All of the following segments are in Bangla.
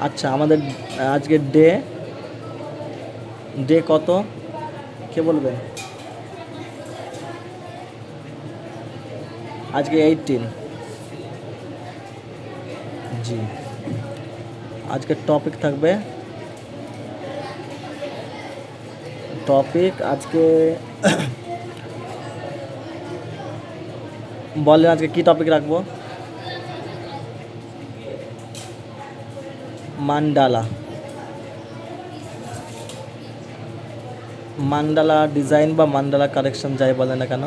আচ্ছা, আমাদের আজকে ডে ডে কত কে বলবে? আজকে 18। জি, আজকের টপিক থাকবে, টপিক আজকে বলেন আজকে কি টপিক রাখবো? মান্ডালা, মান্ডালা ডিজাইন বা মান্ডালা কারেকশন যাই বলে না কেন,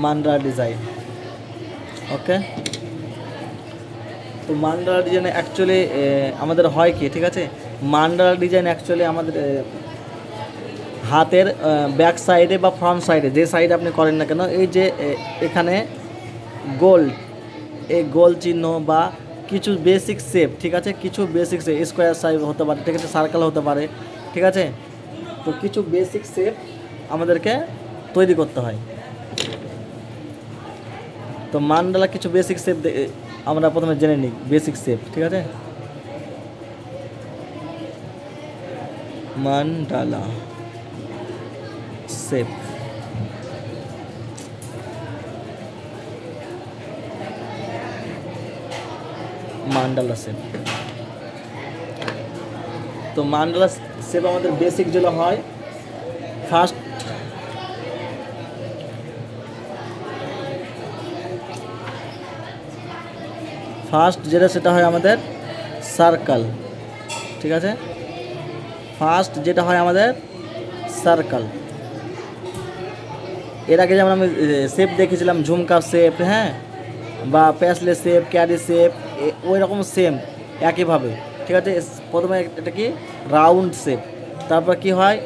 মান্ডালা ডিজাইন। ওকে, তো মান্ডালা ডিজাইন অ্যাকচুয়ালি আমাদের হয় কি, ঠিক আছে, মান্ডালা ডিজাইন অ্যাকচুয়ালি আমাদের হাতের ব্যাক সাইডে বা ফ্রন্ট সাইডে, যে সাইডে আপনি করেন না কেন, এই যে এখানে গোল, এই গোল চিহ্ন বা কিছু বেসিক শেপ, ঠিক আছে, কিছু বেসিক শেপ, স্কোয়ার সাইজ হতে পারে, ঠিক আছে, সার্কেল হতে পারে, ঠিক আছে, তো কিছু বেসিক শেপ আমাদেরকে তৈরি করতে হয়। তো মান্ডালা কিছু বেসিক শেপ আমরা প্রথমে জেনে নিই, বেসিক শেপ, ঠিক আছে। Mandala shape, mandala shape. তো মান্ডালা শেপ আমাদের বেসিক যেগুলো হয়, ফার্স্ট যেটা সেটা হয় আমাদের সার্কেল, ঠিক আছে, ফার্স্ট যেটা হয় আমাদের সার্কেল। এর আগে যেমন আমি শেপ দেখেছিলাম, ঝুমকা শেপ, হ্যাঁ, বা প্যাসলে শেপ, ক্যারি শেপ, ওই রকম সেম একইভাবে, ঠিক আছে। প্রথমে এটা কি রাউন্ড শেপ, তারপর কি হয়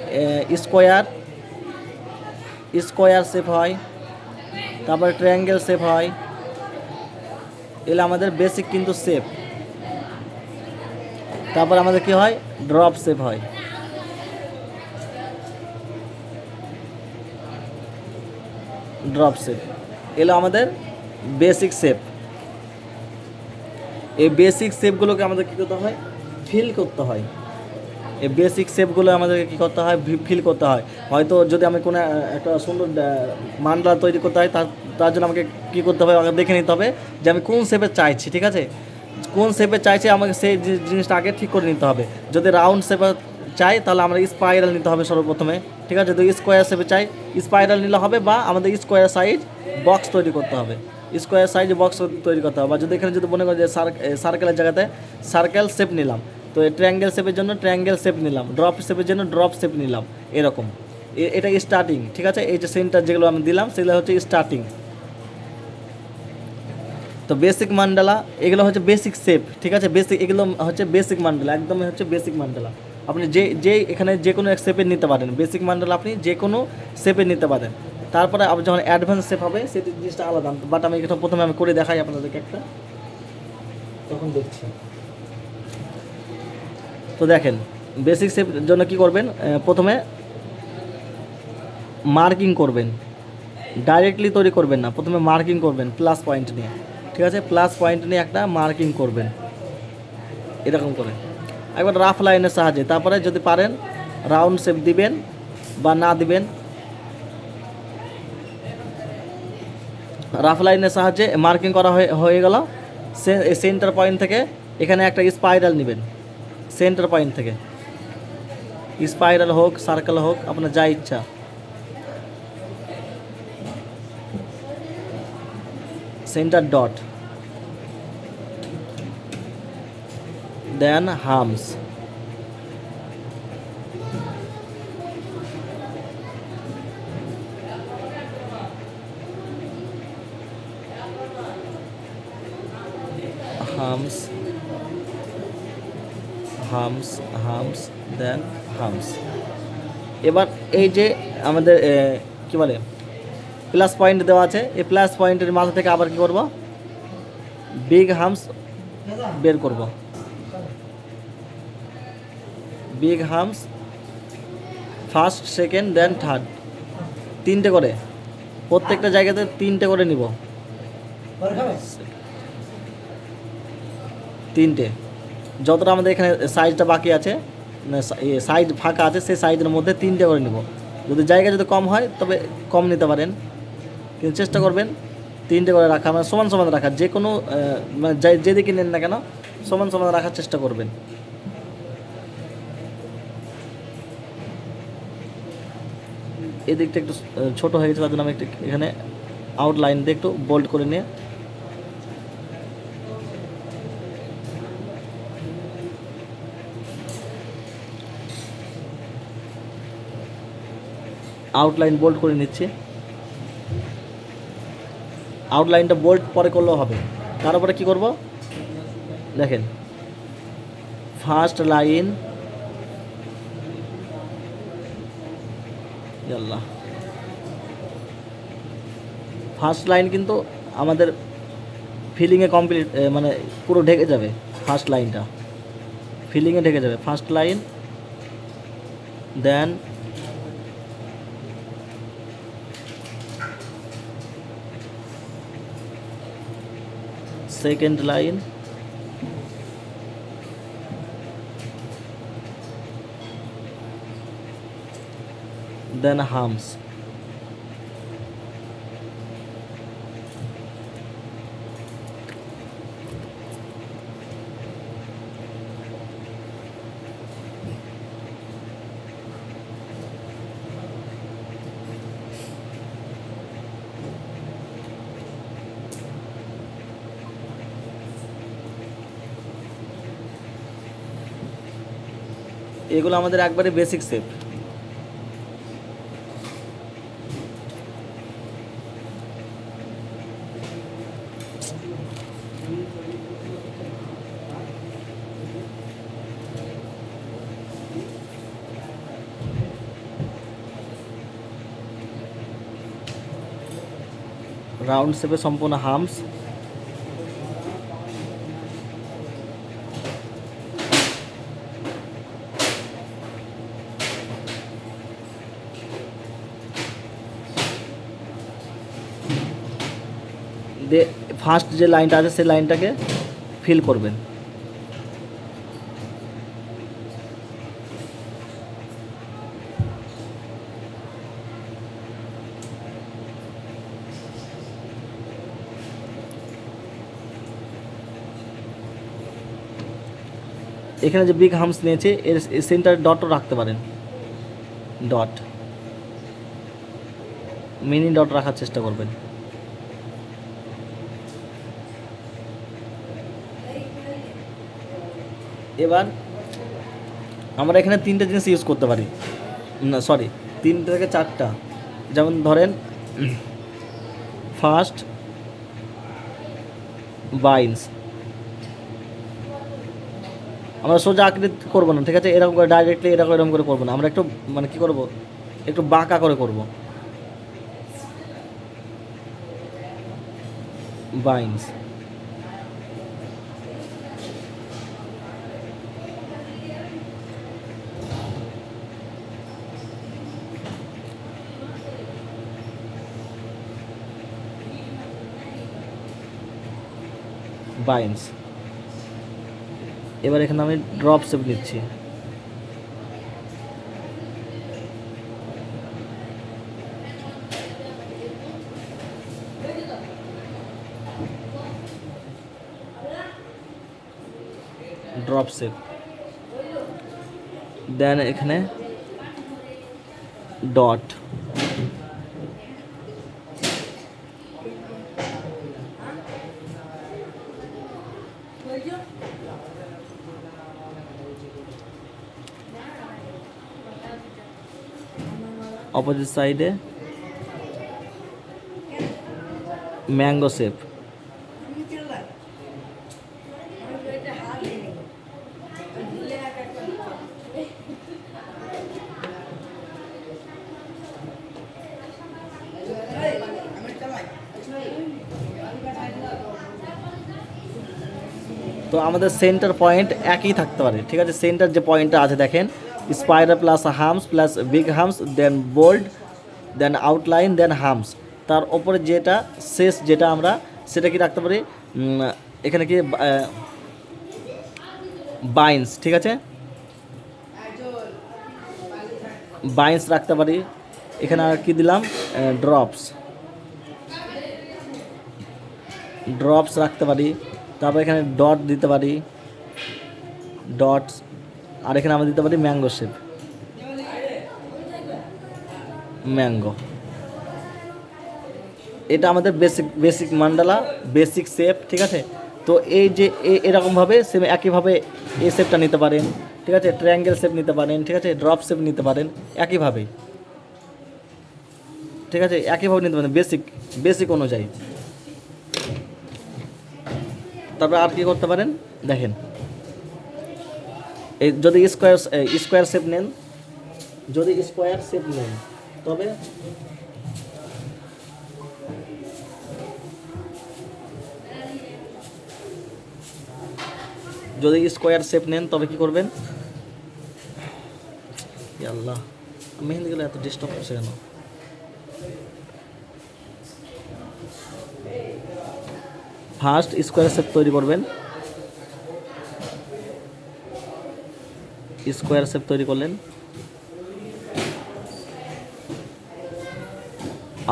স্কোয়ার, শেপ হয়, তারপর ট্রায়াঙ্গেল শেপ হয়, এগুলো আমাদের বেসিক কিন্তু শেপ। তারপর আমাদের কি হয়, ড্রপ শেপ হয়, ড্রপ শেপ, এগুলো আমাদের বেসিক শেপ। এই বেসিক শেপগুলোকে আমাদের কী করতে হয়, ফিল করতে হয়। এই বেসিক শেপগুলো আমাদেরকে কী করতে হয়, ফিল করতে হয়। হয়তো যদি আমি কোনো একটা সুন্দর মান্ডালা তৈরি করতে হয়, তার জন্য আমাকে কী করতে হবে, আমাকে দেখে নিতে হবে যে আমি কোন শেপে চাইছি, ঠিক আছে, কোন শেপে চাইছি আমাকে সেই জিনিসটা আগে ঠিক করে নিতে হবে। যদি রাউন্ড শেপে চাই তাহলে আমরা স্পাইরাল নিতে হবে সর্বপ্রথমে, ঠিক আছে। যদি স্কোয়ার শেপে চাই স্পাইরাল নিলে হবে, বা আমাদের স্কোয়ার সাইজ বক্স তৈরি করতে হবে, স্কোয়ার সাইজ বক্স তৈরি করতে হবে। বা যদি এখানে যদি মনে করি যে সার্কেলের জায়গাতে সার্কেল শেপ নিলাম, তো ট্রায়াঙ্গেল শেপের জন্য ট্রায়াঙ্গেল শেপ নিলাম, ড্রপ শেপের জন্য ড্রপ শেপ নিলাম, এরকম। এটা স্টার্টিং, ঠিক আছে, এই যে সেন্টার যেগুলো আমি দিলাম সেগুলো হচ্ছে স্টার্টিং। তো বেসিক মান্ডালা এগুলো হচ্ছে বেসিক শেপ, ঠিক আছে, বেসিক, এগুলো হচ্ছে বেসিক মান্ডালা, একদমই হচ্ছে বেসিক মান্ডালা। আপনি যে এখানে যে কোনো এক শেপে নিতে পারেন, বেসিক মান্ডালা আপনি যে কোনো শেপে নিতে পারেন। তারপরে আপনি যখন অ্যাডভান্স শেপ হবে সেটি জিনিসটা আলাদা, বাট আমি এটা প্রথমে আমি করে দেখাই আপনাদেরকে একটা, তখন দেখছি। তো দেখেন, বেসিক শেপ জন্য কি করবেন, প্রথমে মার্কিং করবেন, ডাইরেক্টলি তৈরি করবেন না, প্রথমে মার্কিং করবেন প্লাস পয়েন্ট নিয়ে, ঠিক আছে, প্লাস পয়েন্ট নিয়ে একটা মার্কিং করবেন এরকম করে একবার রাফ লাইনের সাহায্যে। তারপরে যদি পারেন রাউন্ড শেপ দিবেন বা না দিবেন, রাফ লাইনের সাহায্যে মার্কিং করা হয়ে গেল। সেন্টার পয়েন্ট থেকে এখানে একটা স্পাইরাল নেবেন, সেন্টার পয়েন্ট থেকে স্পাইরাল হোক, সার্কেল হোক, আপনার যা ইচ্ছা, সেন্টার ডট, দেন হামস, হামস, হামস, হামস, দেন হামস। এবার এই যে আমাদের কি বলে প্লাস পয়েন্ট দেওয়া আছে, এই প্লাস পয়েন্টের মাথা থেকে আবার কি করব, বিগ হামস বের করব, big humps first, second, then third, তিনটে করে, প্রত্যেকটা জায়গাতে তিনটে করে নিব, তিনটে। যতটা আমাদের এখানে সাইজটা বাকি আছে, সাইজ ফাঁকা আছে, সেই সাইজের মধ্যে তিনটে করে নিব। যদি জায়গা যদি কম হয় তবে কম নিতে পারেন, কিন্তু চেষ্টা করবেন তিনটে করে রাখা, মানে সমান সমান রাখা। যে কোনো মানে যেদিকে নেন না কেন সমান সমান রাখার চেষ্টা করবেন। এদিকটা একটু ছোটো হয়ে গেছে, তার জন্য আমি একটু এখানে আউটলাইন দিয়ে একটু বোল্ড করে নিয়ে আউটলাইন বোল্ড করে নিচ্ছি। আউটলাইনটা বোল্ড পরে করলেও হবে। তারপরে কি করব দেখেন, ফার্স্ট লাইন, আল্লাহ, ফার্স্ট লাইন কিন্তু আমাদের ফিলিংয়ে কমপ্লিট, মানে পুরো ঢেকে যাবে। ফার্স্ট লাইনটা ফিলিংয়ে ঢেকে যাবে। First line, then second line, then humps. এগুলো আমাদের একবারে বেসিক শেপ। রাউন্ড শেপে সম্পূর্ণ হামস। ফার্স্ট যে লাইনটা আছে সেই লাইনটাকে ফিল করবেন। এখানে যে বিগ হামস নিয়েছে এর সেন্টার ডটও রাখতে পারেন, ডট, মিনি ডট রাখার চেষ্টা করবেন। এবার আমরা এখানে তিনটে জিনিস ইউজ করতে পারি, না সরি, তিনটে থেকে চারটা। যেমন ধরেন ফার্স্ট বাইন্স, আমরা সোজা আকৃতি করবো না, ঠিক আছে? এরকম করে ডাইরেক্টলি এরকম করে করবো না, আমরা একটু মানে কী করবো, একটু বাঁকা করে করব। Binance, Binance. এবার এখানে আমি ড্রপ শেপ নিচ্ছি। ড্রপ শেপ, দেন এখানে ডট, অপোজিট সাইডে ম্যাঙ্গো শেপ, তো আমাদের সেন্টার পয়েন্ট একই থাকতে পারে, ঠিক আছে? সেন্টার যে পয়েন্টটা আছে দেখেন, spiral plus humps plus big humps then bold then outline, then humps. তার ওপরে যেটা শেষ যেটা আমরা সেটা কি রাখতে পারি, এখানে কি বাইন্স, ঠিক আছে, বাইন্স রাখতে পারি। এখানে আর কি দিলাম, ড্রপস, ড্রপস রাখতে পারি। তারপর এখানে ডট দিতে পারি, ডটস। আর এখানে আমরা দিতে পারি ম্যাঙ্গো শেপ, ম্যাঙ্গো। এটা আমাদের বেসিক মান্ডালা, বেসিক শেপ, ঠিক আছে। তো এই যে এরকমভাবে সেম একইভাবে এই শেপটা নিতে পারেন, ঠিক আছে, ট্রায়াঙ্গেল শেপ নিতে পারেন, ঠিক আছে, ড্রপ শেপ নিতে পারেন একইভাবেই, ঠিক আছে, একইভাবে নিতে পারেন বেসিক অনুযায়ী। তারপরে আর কি করতে পারেন দেখেন, এই যদি স্কোয়ার শেপ নেন, যদি স্কোয়ার শেপ নেন তবে যদি স্কোয়ার শেপ নেন তবে কি করবেন, আল্লাহ মেহেন্দিগুলো এত ডিস্টার্ব করছে কেন। ফার্স্ট স্কোয়ার শেপ তৈরি করবেন, স্কোয়ার শেপ তৈরি করলেন,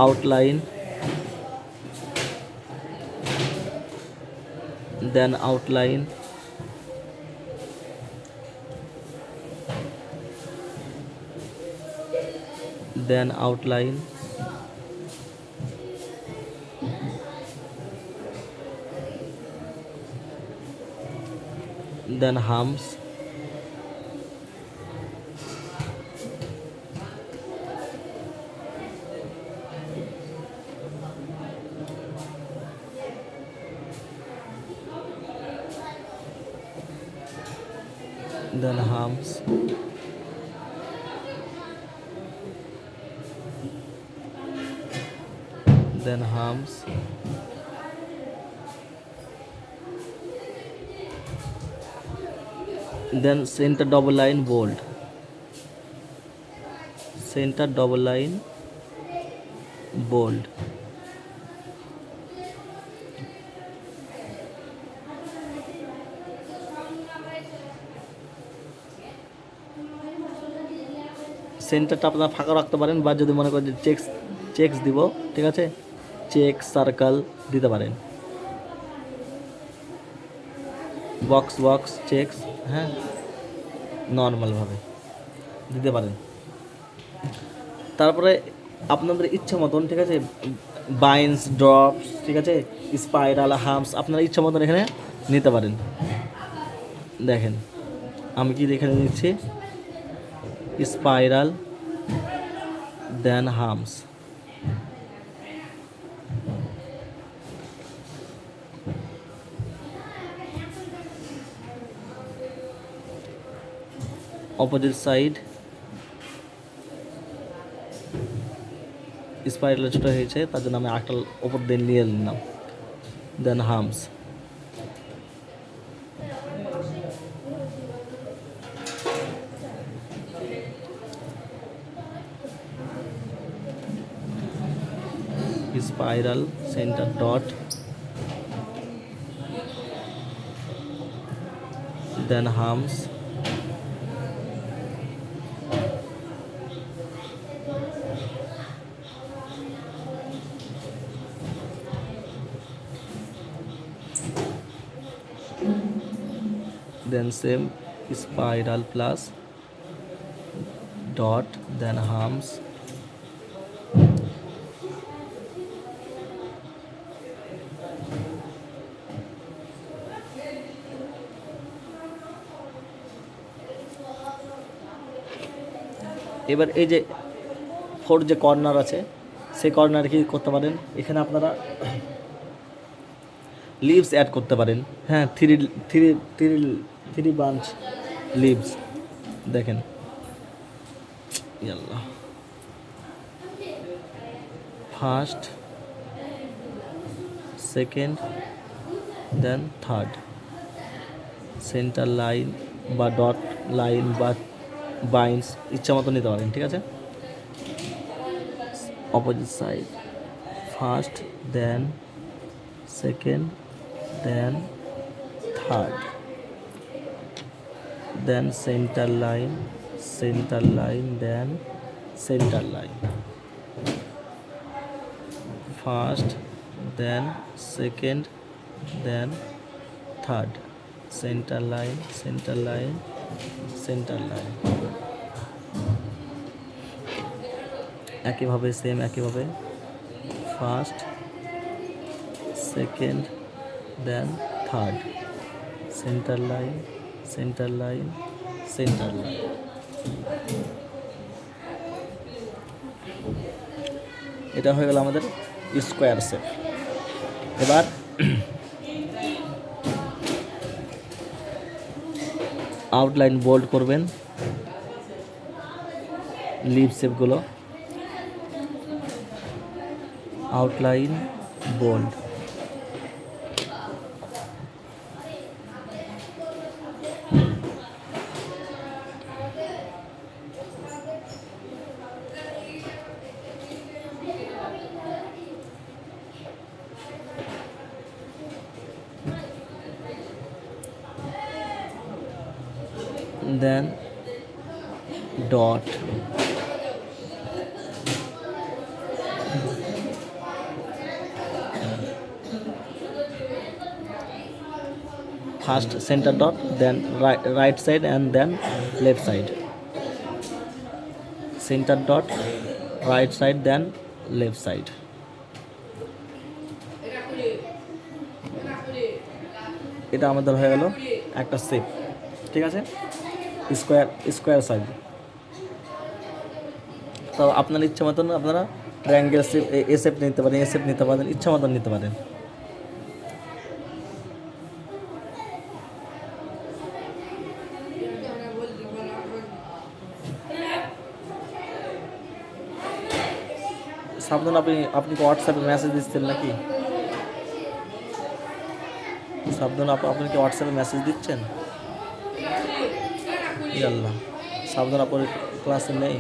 আউটলাইন, দেন আউটলাইন, দেন outline, then humps, then harms, then harms, then center double line bold, center double line bold, সেন্টারটা আপনারা ফাঁকা রাখতে পারেন, বা যদি মনে করেন যে চেকস দিব, ঠিক আছে, চেক সার্কেল দিতে পারেন, বক্স চেকস, হ্যাঁ, নর্মালভাবে দিতে পারেন। তারপরে আপনাদের ইচ্ছা মতন, ঠিক আছে, বাইন্স, ড্রপস, ঠিক আছে, স্পাইরাল, হামস আপনারা ইচ্ছা মতন এখানে নিতে পারেন। দেখেন আমি কি এখানে নিচ্ছি, স্পাইরাল, দেন হামস, অপোজিট সাইড, স্পাইরাল ছোটো হয়েছে তার জন্য আমি আটটা ওপর দিয়ে নিয়ে নিলাম, দেন humps, spiral, center dot, then harms, then same spiral plus dot, then harms, এবার এই যে ফোর যে কর্নার আছে সেই কর্নার কি করতে পারেন, এখানে আপনারা লিভস অ্যাড করতে পারেন, হ্যাঁ, থ্রি বাঞ্চ লিভস, দেখেন ইয়াল্লাহ, first, second, then third, centre line বা ডট লাইন বা বাইন্স ইচ্ছা মতো নিতে পারেন, ঠিক আছে। opposite side. First, then second, then third, then center line, then center line. First, then second, then third, center line, center line. একইভাবে সেম একইভাবে first, second, then third, centre line, এটা হয়ে গেল আমাদের স্কোয়ার শেপ। এবার আউটলাইন বোল্ড করবেন লিভ শেপগুলো, outline bold. then dot, first center dot, then right side and then left side, center dot, right side then left side। এটা আমাদের হয়ে গেল একটা শেপ, ঠিক আছে, স্কোয়ার সাইজ। তো আপনার ইচ্ছা মতন আপনারা ট্রায়াঙ্গেল শেপ, এ শেপ নিতে পারেন, এ শেপ নিতে পারেন, ইচ্ছা মতন নিতে পারেন। সাবধান, আপনি কি হোয়াটসঅ্যাপে মেসেজ দিচ্ছেন নাকি? সাবধান, আপনি কি হোয়াটসঅ্যাপে মেসেজ দিচ্ছেন? আল্লাহ, সাবধান, আপনার ক্লাসে নেই।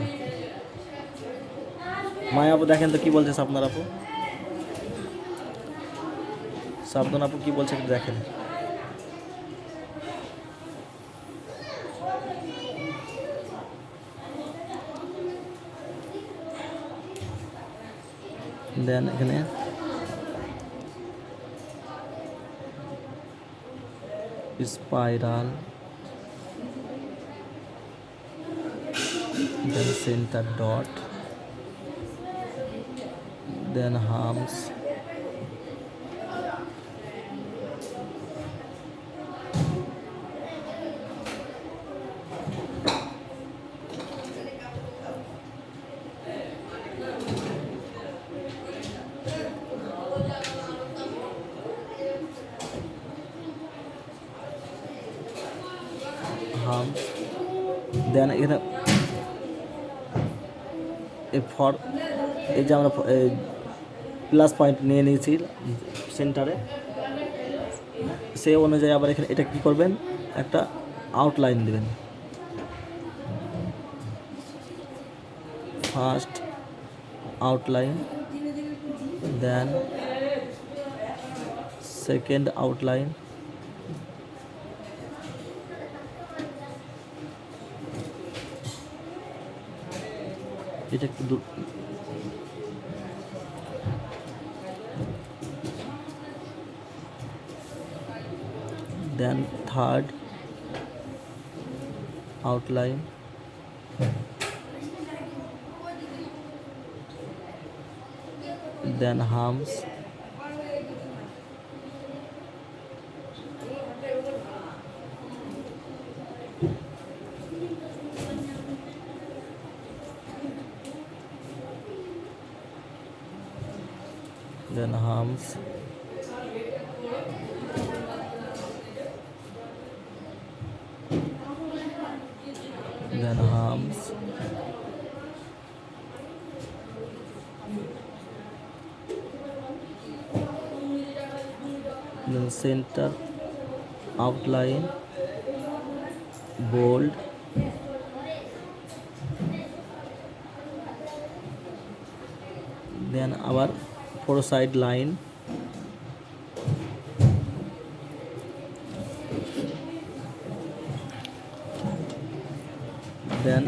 মায়া আপু দেখেন তো কি বলছে সাবধান আপু, সাবধান আপু কি বলছে একটু দেখেন। দেন এখানে spiral, then center dot, then humps, দেন এখানে এই যে আমরা প্লাস পয়েন্ট নিয়ে নিয়েছি সেন্টারে, সেই অনুযায়ী আবার এখানে এটা কী করবেন, একটা আউটলাইন দেবেন। First outline, then second outline, এটা একটু then third outline, then humps, then humps, then humps, then center outline bold, then আবার 4 side line, then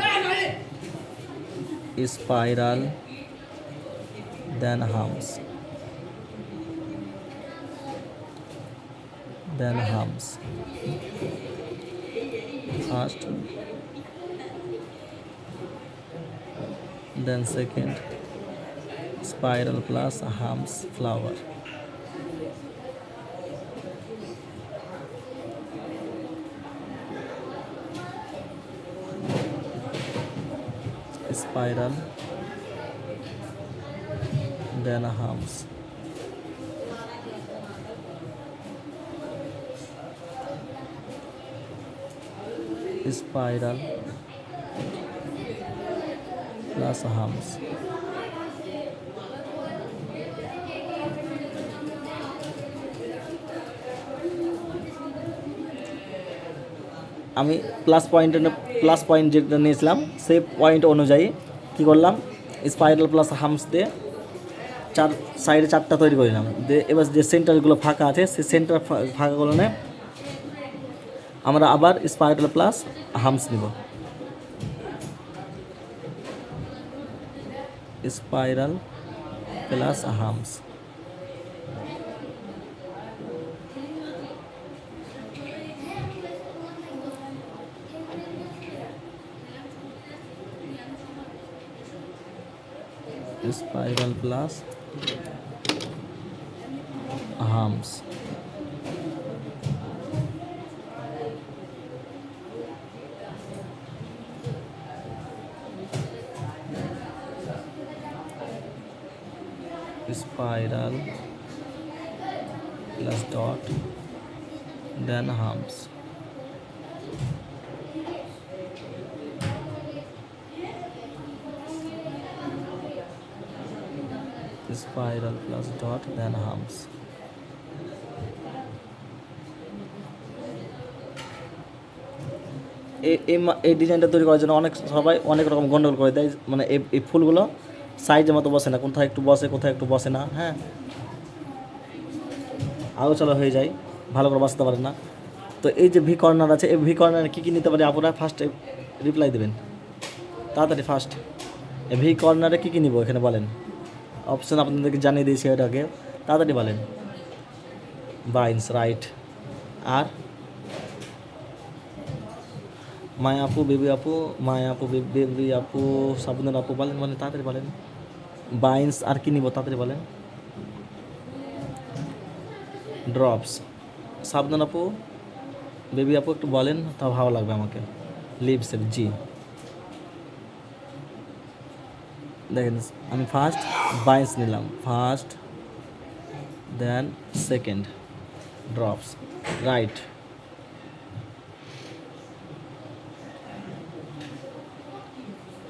spiral, then humps, first, then second, spiral plus humps flower, spiral, then humps, spiral plus humps, আমি প্লাস পয়েন্ট যেটা নিয়েছিলাম সেই পয়েন্ট অনুযায়ী কী করলাম, স্পাইরাল প্লাস হামস দিয়ে সাইডে 4টা তৈরি করে নিলাম। দিয়ে এবার যে সেন্টারগুলো ফাঁকা আছে সেই সেন্টার ফাঁকাগুলো নিয়ে আমরা আবার স্পাইরাল প্লাস হামস নিব, spiral plus humps, spiral plus humps, spiral plus dot, then humps, spiral plus dot, then humps. এই ডিজাইনটা তৈরি করার জন্য সবাই অনেক রকম গন্ডগোল করে দেয়, মানে এই ফুলগুলো সাইজের মতো বসে না, কোথায় একটু বসে কোথায় একটু বসে না, হ্যাঁ আলোচনা হয়ে যায়, ভালো করে বসতে পারে না। তো এই যে ভি কর্নার আছে, এই ভি কর্নারে কী কী নিতে পারি আপনারা ফার্স্ট রিপ্লাই দেবেন তাড়াতাড়ি। ফার্স্ট এই ভি কর্নারে কী কী নিব এখানে বলেন, অপশান আপনাদেরকে জানিয়ে দিয়েছি এর আগে, তাড়াতাড়ি বলেন। Binance, right. আর মায়া আপু, বেবি আপু, মায়া আপু, বেবি আপু, সাবুনের আপু, বলেন বলেন তাড়াতাড়ি বলেন। বাইন্স, আর কি নিব তাড়াতাড়ি বলেন। ড্রপস, সাবধান আপু, বেবি আপু একটু বলেন, তা ভালো লাগবে আমাকে। লিপসের, জি। দেখেন আমি ফার্স্ট বাইন্স নিলাম, first, then second drops, right.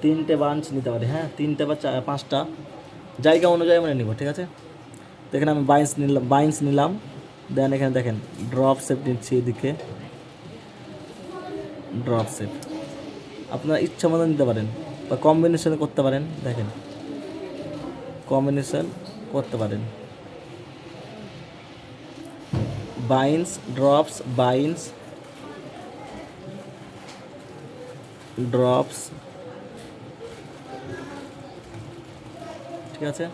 তিনটে বাঞ্চ নিতে পারি, হ্যাঁ 3টে বা 5টা জায়গা অনুযায়ী মানে নিব, ঠিক আছে। তো এখানে আমি বাইন্স নিলাম, দেন এখানে দেখেন ড্রপ শেপ নিচ্ছি, এদিকে ড্রপ শেপ আপনারা ইচ্ছা মতো নিতে পারেন বা কম্বিনেশন করতে পারেন, দেখেন কম্বিনেশন করতে পারেন। বাইন্স, ড্রপস, বাইন্স, ড্রপস, ঠিক আছে।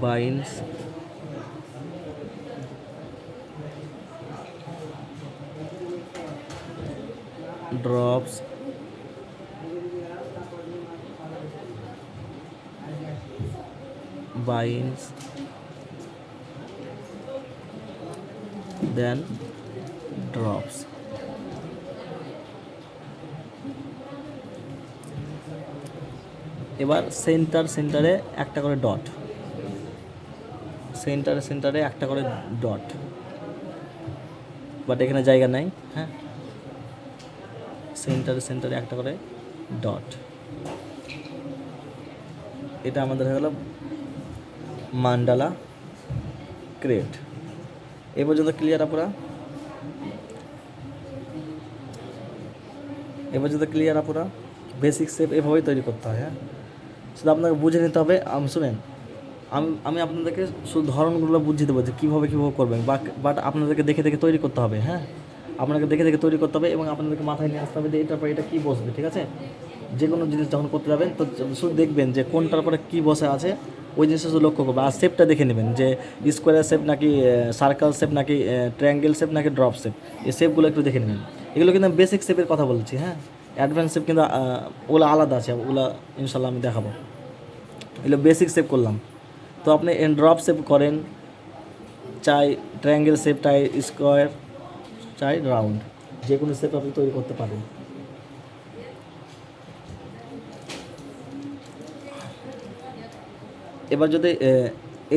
বাইন্স, ড্রপস, বাইন্স, দেন ড্রপস। এবার সেন্টারে একটা করে ডট, সেন্টারে একটা করে ডট, বাট এখানে জায়গা নাই, হ্যাঁ সেন্টারে একটা করে ডট। এটা আমাদের হয়ে গেল মান্ডালা ক্রেট। এ পর্যন্ত ক্লিয়ার আপুরা? এ পর্যন্ত ক্লিয়ার আপুরা? বেসিক শেপ এভাবেই তৈরি করতে হয়। হ্যাঁ, শুধু আপনাকে বুঝে নিতে হবে। শুনেন, আমি আপনাদেরকে শুধু ধরনগুলো বুঝিয়ে দেবো যে কীভাবে করবেন, বাট আপনাদেরকে দেখে দেখে তৈরি করতে হবে। হ্যাঁ, আপনাকে দেখে দেখে তৈরি করতে হবে এবং আপনাদেরকে মাথায় নিয়ে আসতে হবে যে এটার পরে এটা কী বসবে। ঠিক আছে, যে কোনো জিনিস যখন করতে যাবেন তো শুধু দেখবেন যে কোনটার পরে কী বসে আছে, ওই জিনিসটা শুধু লক্ষ্য করবেন। আর শেপটা দেখে নেবেন যে স্কোয়ার শেপ নাকি সার্কেল শেপ নাকি ট্রায়াঙ্গেল শেপ নাকি ড্রপ শেপ, এই শেপগুলো একটু দেখে নেবেন। এগুলো কিন্তু আমি বেসিক শেপের কথা বলছি। হ্যাঁ, অ্যাডভান্স শেপ কিন্তু ওগুলো আলাদা আছে, ওগুলো ইনশাল্লাহ আমি দেখাবো। এগুলো বেসিক শেপ করলাম। তো আপনি ড্রপ শেপ করেন, চাই ট্রায়াঙ্গেল শেপ, চাই স্কোয়ার, চাই রাউন্ড, যে কোনো শেপ আপনি তৈরি করতে পারেন। এবার যদি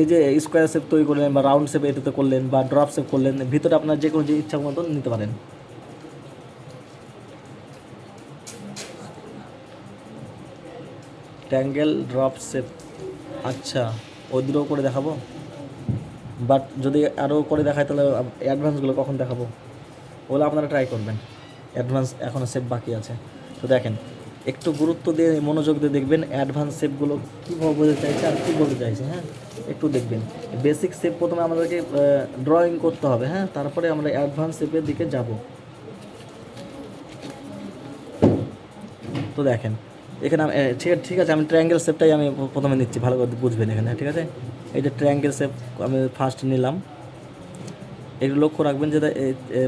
এই যে স্কোয়ার শেপ তৈরি করলেন বা রাউন্ড শেপ এটাতে করলেন বা ড্রপ শেপ করলেন, ভিতরে আপনার যে কোনো যে ইচ্ছা মতন নিতে পারেন। ট্রায়াঙ্গেল ড্রপ শেপ, আচ্ছা ওই দুটো করে দেখাবো, বাট যদি আরও করে দেখায় তাহলে অ্যাডভান্সগুলো কখন দেখাবো, ওগুলো আপনারা ট্রাই করবেন। অ্যাডভান্স এখনও শেপ বাকি আছে। তো দেখেন, একটু গুরুত্ব দিয়ে মনোযোগ দিয়ে দেখবেন অ্যাডভান্স শেপগুলো কীভাবে বলতে চাইছে আর কী বলতে চাইছে। হ্যাঁ, একটু দেখবেন। বেসিক শেপ প্রথমে আমাদেরকে ড্রয়িং করতে হবে। হ্যাঁ, তারপরে আমরা অ্যাডভান্স শেপের দিকে যাব। তো দেখেন এখানে ঠিক আছে, আমি ট্রায়াঙ্গেল শেপটাই আমি প্রথমে নিচ্ছি, ভালো করে বুঝবেন এখানে। ঠিক আছে, এই যে ট্রায়াঙ্গেল শেপ আমি ফার্স্ট নিলাম। একটু লক্ষ্য রাখবেন যে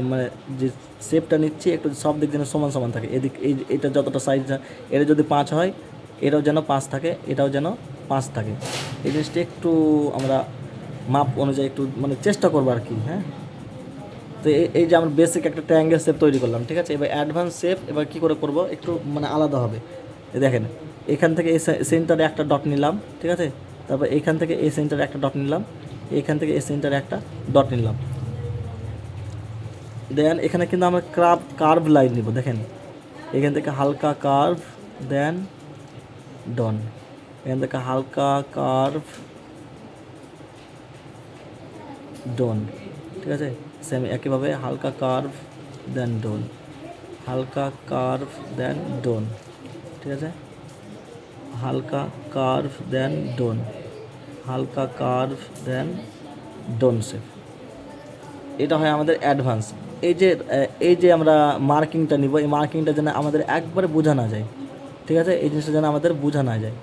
মানে যে শেপটা নিচ্ছি একটু সব দিক যেন সমান সমান থাকে। এদিক এটা যতটা সাইজ, এটা যদি 5 হয় এটাও যেন 5 থাকে, এটাও যেন 5 থাকে। এই জিনিসটা একটু আমরা মাপ অনুযায়ী একটু মানে চেষ্টা করবো আর কি। হ্যাঁ, তো এই যে আমরা বেসিক একটা ট্রায়াঙ্গেল শেপ তৈরি করলাম। ঠিক আছে, এবার অ্যাডভান্স শেপ এবার কী করে করবো একটু মানে আলাদা হবে। দেখেন, এখান থেকে এই সেন্টারে একটা ডট নিলাম। ঠিক আছে, তারপর এইখান থেকে এই সেন্টারে একটা ডট নিলাম, এইখান থেকে এই সেন্টারে একটা ডট নিলাম। দেন এখানে কিন্তু আমরা কার্ভ লাইন নিব। দেখেন, এখান থেকে হালকা কার্ভ, দেন ডন, এখান থেকে হালকা কার্ভ, ডন। ঠিক আছে, সেম একইভাবে হালকা কার্ভ দেন ডন, হালকা কার্ভ দেন ডন। ঠিক আছে, হালকা কার্ভ দেন ডন, হালকা কার্ভ দেন ডন শেপ। এটা হয় আমাদের অ্যাডভান্স। এই যে আমরা মার্কিংটা নিব, এই মার্কিংটা যেন আমাদের একবারে বোঝা না যায়। ঠিক আছে, এই জিনিসটা যেন আমাদের বোঝা না যায়।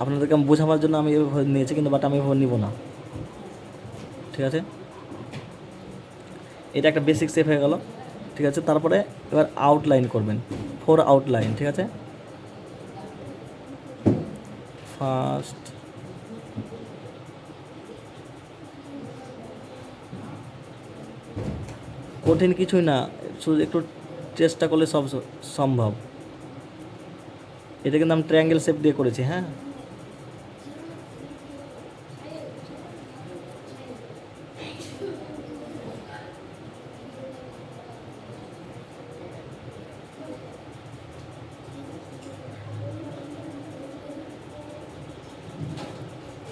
আপনাদেরকে আমি বোঝাবার জন্য আমি এভাবে নিয়েছি, কিন্তু বাট আমি এভাবে নিব না। ঠিক আছে, এটা একটা বেসিক শেপ হয়ে গেল। ঠিক আছে, তারপরে এবার আউটলাইন করবেন, 4 আউটলাইন। ঠিক আছে, ফার্স্ট কঠিন কিছুই না, শুধু একটু চেষ্টা করলে সব সম্ভব। এটা কিন্তু আমি ট্রায়াঙ্গেল শেপ দিয়ে করেছি। হ্যাঁ,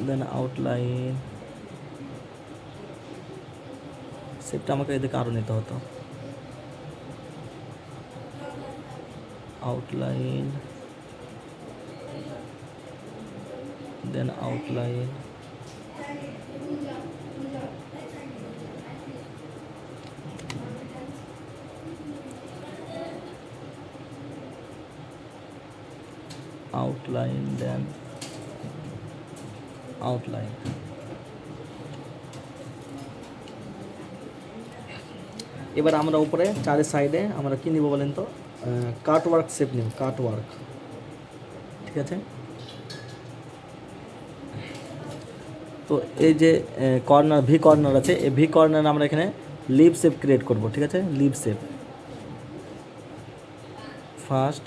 দেন আউটলাইন শেপটা আমাকে এদিকে আরও নিতে হতো। আউটলাইন, দেন আউটলাইন, আউটলাইন, দেন আউটলাইন। এবার আমরা উপরে চারের সাইডে আমরা কী নিব বলেন তো, কাট ওয়ার্ক শেপ নিব, কাট ওয়ার্ক। ঠিক আছে, তো এই যে কর্নার, ভি কর্নার আছে, এই ভি কর্নার আমরা এখানে লিভ শেপ ক্রিয়েট করব। ঠিক আছে, leaf shape, first,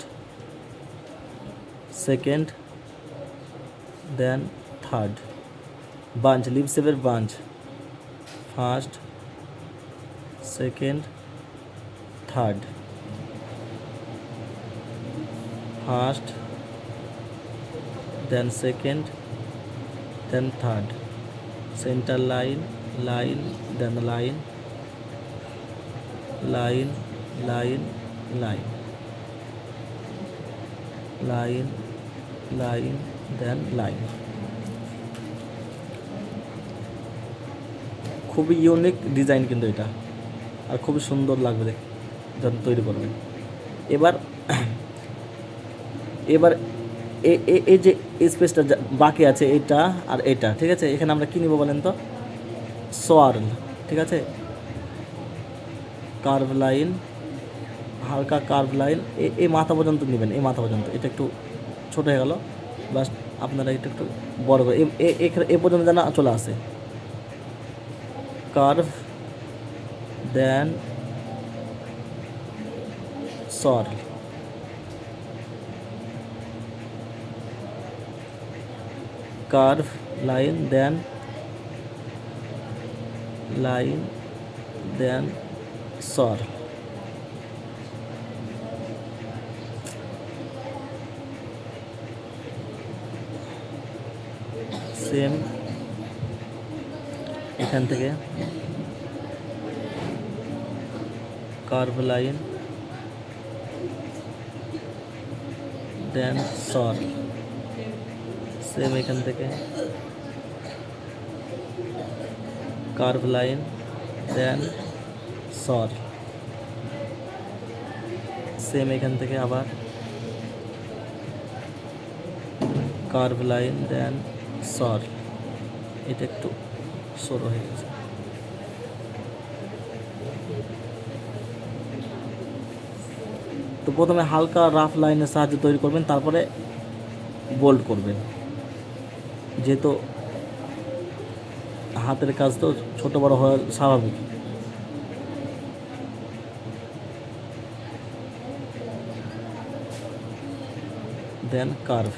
second, then third, bunch, leaf শেপের bunch, first, second, third, first, then second, then third, centre line, line, then line, line, line, line. Line, line, then line. খুবই ইউনিক ডিজাইন কিন্তু এটা, আর খুবই সুন্দর লাগবে যখন তৈরি করবেন। এবার এবার এই যে স্পেসটা বাকি আছে এটা আর এটা, ঠিক আছে, এখানে আমরা কী নিব বলেন তো? সোয়ার্ল, ঠিক আছে, কার্ভ লাইন, হালকা কার্ভ লাইন, এই মাথা পর্যন্ত নেবেন, এই মাথা পর্যন্ত। এটা একটু ছোটো হয়ে গেল, বাস আপনারা এটা একটু বড় করে এ পর্যন্ত যেন চলে আসে। কার্ভ, দেন সর্ল, কার্ভ লাইন, দেন লাইন, দেন সর্ল। সেম এখান থেকে কার্ভ লাইন, দেন সর্ল। সেম এখান থেকে কার্ভ লাইন, দেন সর্ল। সেম এখান থেকে আবার কার্ভ লাইন, দেন সর্ল। এটা একটু সরু হয়ে গেছে। তো প্রথমে হালকা রাফ লাইনের সাহায্যে তৈরি করবেন, তারপরে বোল্ড করবেন, যেহেতু হাতের কাজ তো ছোট বড় হওয়া স্বাভাবিক। দেন কার্ভ।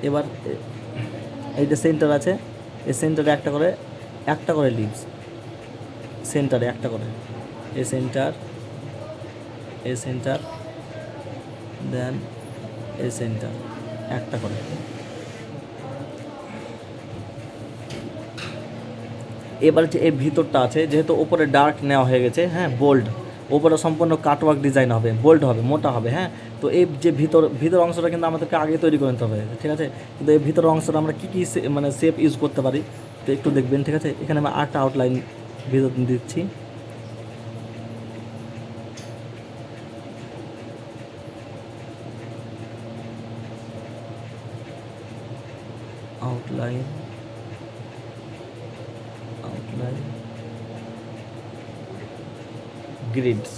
এবার এইটা সেন্টার আছে, এই সেন্টারে একটা করে লিভস, সেন্টারে একটা করে, a centre, a centre, then a centre, একটা করে। এবার যে এই ভিতরটা আছে, যেহেতু ওপরে ডার্ক নেওয়া হয়ে গেছে, হ্যাঁ, বোল্ড, ওপরে সম্পূর্ণ কাটওয়ার্ক ডিজাইন হবে, বোল্ড হবে, মোটা হবে, হ্যাঁ। তো এই যে ভিতর অংশটা কিন্তু আমাদেরকে আগে তৈরি করে নিতে হবে, ঠিক আছে। কিন্তু এই ভিতর অংশটা আমরা কী মানে শেপ ইউজ করতে পারি, তো একটু দেখবেন, ঠিক আছে। এখানে আমি আটটা আউটলাইন ভিতর দিচ্ছি। আউটলাইন, আউটলাইন, গ্রিডস,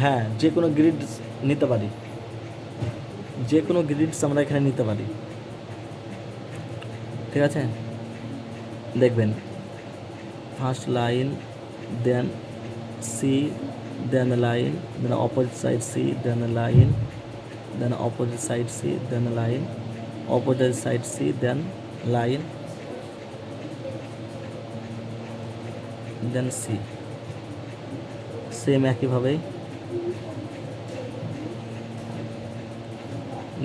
হ্যাঁ, যে কোনো গ্রিডস নিতে পারি, যে কোনো গ্রিডস আমরা এখানে নিতে পারি, ঠিক আছে। দেখবেন ফার্স্ট লাইন, দেন সি, দেন লাইন, দেন অপোজিট সাইড সি, দেন লাইন, দেন অপোজিট সাইড সি, দেন লাইন, অপোজিট সাইড সি, দেন লাইন, দেন সি। সেম একইভাবেই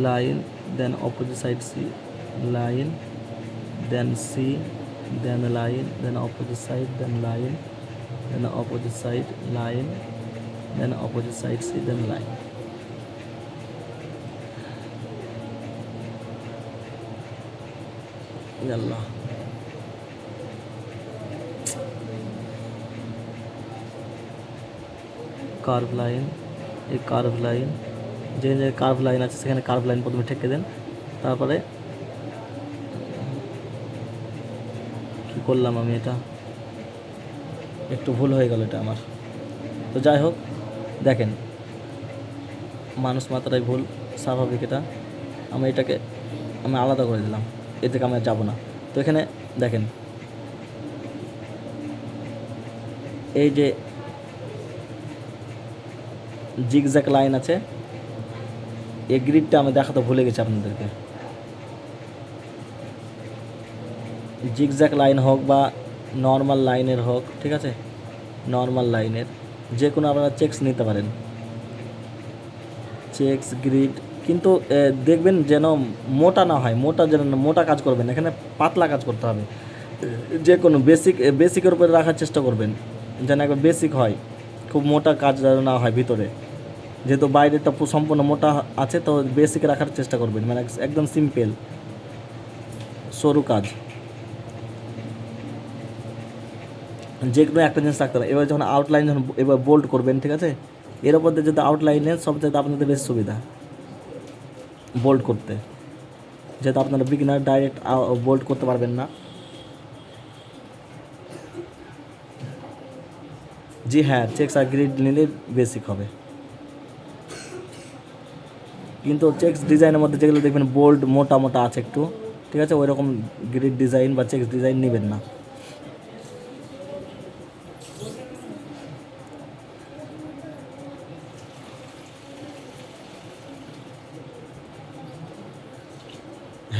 লাইন, দেন অপোজিট সাইড সি, লাইন, দেন সি, দেন লাইন, দেন অপোজিট সাইড, দেন লাইন, দেন অপোজিট সাইড, লাইন, দেন অপোজিট সাইড সি, দেন লাইন। আল্লাহ, কার্ভ লাইন, এই কার্ভ লাইন, যে যে কার্ভ লাইন আছে সেখানে কার্ভ লাইন প্রথমে ঠেকে দেন, তারপরে কী করলাম আমি, এটা একটু ভুল হয়ে গেল এটা আমার। তো যাই হোক, দেখেন, মানুষ মাত্রায় ভুল, স্বাভাবিক এটা। এটাকে আমি আলাদা করে দিলাম, এ থেকে আমি আর যাবো না। তো এখানে দেখেন, এই যে জিগজ্যাগ লাইন আছে, এই গ্রিডটা আমি দেখাতে ভুলে গেছি আপনাদেরকে। জিগজ্যাগ লাইন হোক বা নর্মাল লাইনের হোক, ঠিক আছে, নর্মাল লাইনের যে কোনো আপনারা চেকস নিতে পারেন, চেকস, গ্রিড কিন্তু দেখবেন যেন মোটা না হয়, মোটা যেন মোটা কাজ করবেন, এখানে পাতলা কাজ করতে হবে। যে কোনো বেসিকের উপরে রাখার চেষ্টা করবেন, যেন একবার বেসিক হয়, খুব মোটা কাজ যেন না হয় ভিতরে। যেহেতু বাইরেটা সম্পূর্ণ মোটা আছে, তো বেসিক রাখার চেষ্টা করবেন, মানে একদম সিম্পল সরু কাজ, যে কোনো একটা জিনিস রাখতে হবে। এবার যখন আউটলাইন যখন এবার বোল্ড করবেন, ঠিক আছে, এর উপর দিয়ে যদি আউটলাইনে সবচেয়ে আপনাদের বেশি সুবিধা বোল্ড করতে, যেহেতু আপনারা বিগিনার ডাইরেক্ট বোল্ড করতে পারবেন না। জি হ্যাঁ, চেক্স আর গ্রিড নিলে বেসিক হবে, কিন্তু চেক্স ডিজাইনের মধ্যে যেগুলো দেখবেন বোল্ড মোটা মোটা আছে একটু, ঠিক আছে, ওই রকম গ্রিড ডিজাইন বা চেক্স ডিজাইন নেবেন না।